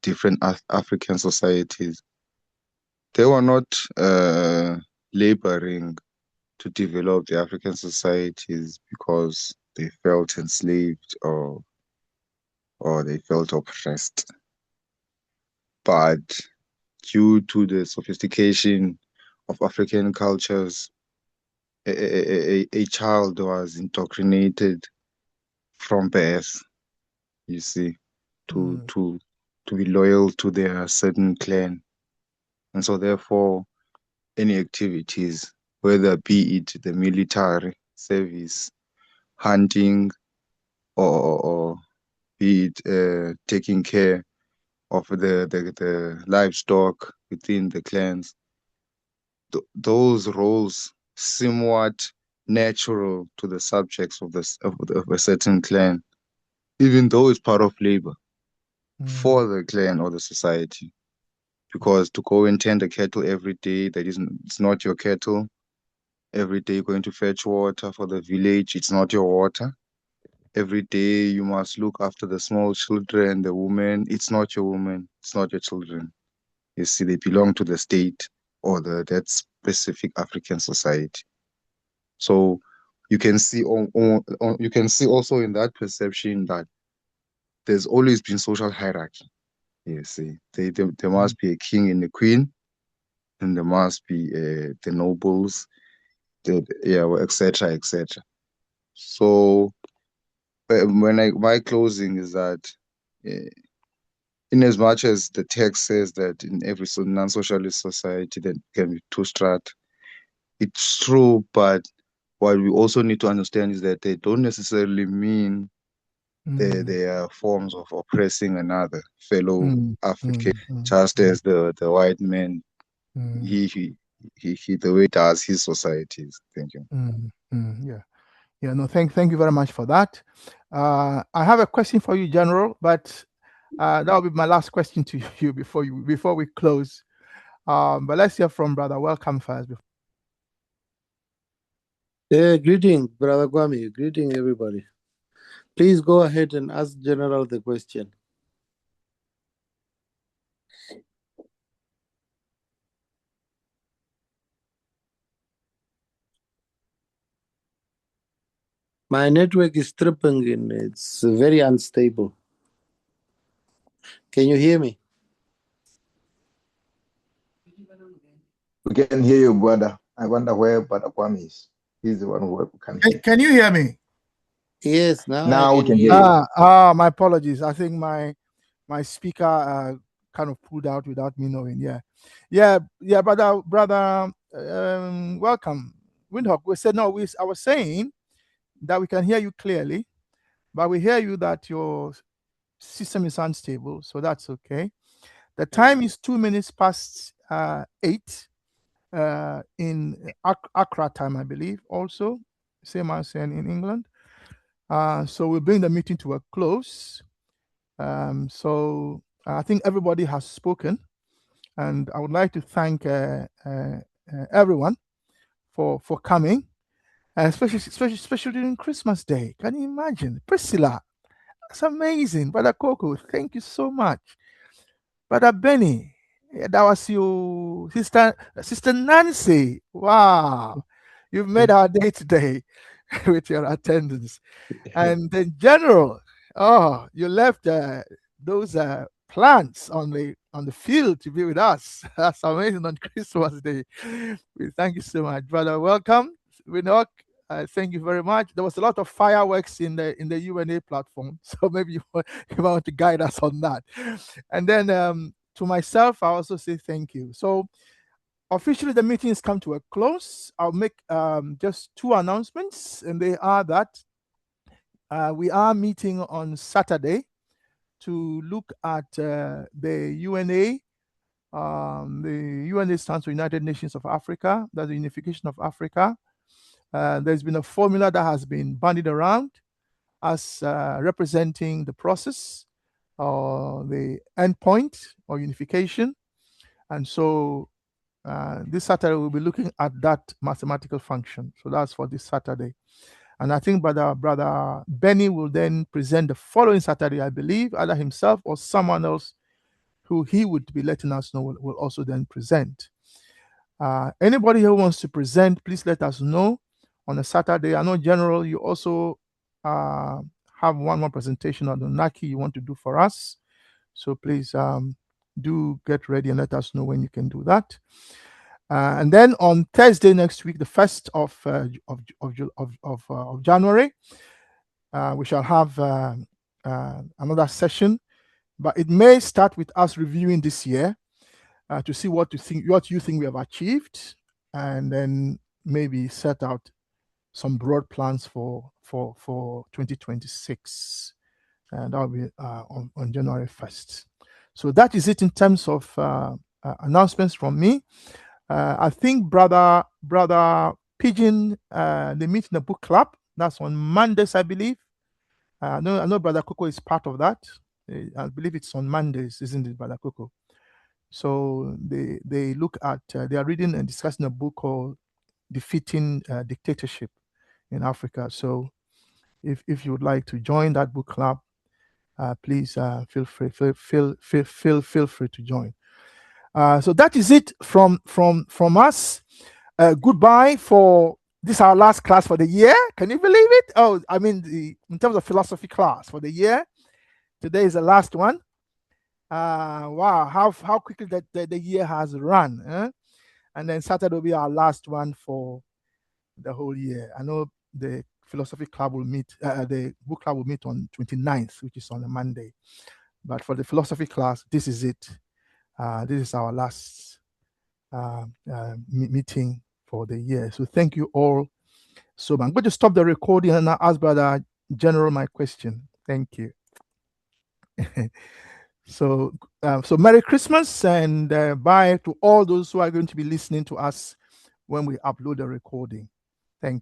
different African societies, they were not laboring to develop the African societies because they felt enslaved or they felt oppressed. But due to the sophistication of African cultures, a child was indoctrinated from birth, you see, to be loyal to their certain clan. And so therefore, any activities, whether be it the military service, hunting, or be it taking care of the livestock within the clans, those roles somewhat natural to the subjects of a certain clan, even though it's part of labor for the clan or the society. Because to go and tend the cattle every day, it's not your cattle. Every day going to fetch water for the village, it's not your water. Every day you must look after the small children, the women, it's not your woman, it's not your children. You see, they belong to the state or that specific African society. So you can see you can see also in that perception that there's always been social hierarchy. You see, there must be a king and a queen, and there must be the nobles, etc., etc. So my closing is that, in as much as the text says that in every non-socialist society there can be two strata, it's true, but what we also need to understand is that they don't necessarily mean they are forms of oppressing another fellow African, just as the white man he the way does his societies. Thank you. Yeah. No, thank you very much for that. I have a question for you, General, but That will be my last question to you before we close. But let's hear from Brother Welcome first. Greeting, Brother Kwame. Greeting, everybody. Please go ahead and ask General the question. My network is tripping and it's very unstable. Can you hear me? We can hear you, brother. I wonder where Brother Kwame is. He's the one who can hear. Can you hear me? Yes, now Now I we can hear you. you. My apologies. I think my speaker kind of pulled out without me knowing. Yeah, brother. Welcome, Windhoek. We said no. I was saying that we can hear you clearly, but we hear you that your system is unstable, so that's okay. The time is 2 minutes past 8 in Accra time, I believe. Also, same as in England. So we'll bring the meeting to a close. So I think everybody has spoken, and I would like to thank everyone for coming, especially during Christmas Day. Can you imagine, Priscilla? That's amazing, Brother Coco. Thank you so much, Brother Benny. That was you, Sister Nancy. Wow, you've made our day today with your attendance. And then General, oh, you left those plants on the field to be with us. That's amazing on Christmas Day. We thank you so much, brother. Welcome, Winok. Thank you very much. There was a lot of fireworks in the UNA platform, so maybe you want to guide us on that. And then to myself, I also say thank you. So officially, the meeting has come to a close. I'll make just 2 announcements, and they are that we are meeting on Saturday to look at the UNA. The UNA stands for United Nations of Africa. That's the unification of Africa. There's been a formula that has been bandied around as representing the process or the endpoint or unification. And so this Saturday, we'll be looking at that mathematical function. So that's for this Saturday. And I think Brother Benny will then present the following Saturday, I believe, either himself or someone else who he would be letting us know will also then present. Anybody who wants to present, please let us know on a Saturday. I know, General, you also have one more presentation on the NACI you want to do for us. So please do get ready and let us know when you can do that. And then on Thursday next week, the 1st of January, we shall have another session, but it may start with us reviewing this year to see what you think we have achieved, and then maybe set out some broad plans for 2026, and that will be on January 1st. So that is it in terms of announcements from me. I think Brother Pigeon, they meet in the book club. That's on Mondays, I believe. I know Brother Coco is part of that. I believe it's on Mondays, isn't it, Brother Coco? So they look at, they are reading and discussing a book called Defeating Dictatorship in Africa. So if you would like to join that book club, please feel free to join. So that is it from us. Goodbye for this, our last class for the year. Can you believe it? Oh, I mean, in terms of philosophy class for the year, today is the last one. Wow, how quickly the year has run. And then Saturday will be our last one for the whole year. I know the philosophy club will meet, the book club will meet on 29th, which is on a Monday. But for the philosophy class, this is it. This is our last meeting for the year. So thank you all so much. I'm going to stop the recording and I'll ask Brother General my question. Thank you. So Merry Christmas and bye to all those who are going to be listening to us when we upload the recording. Thank you.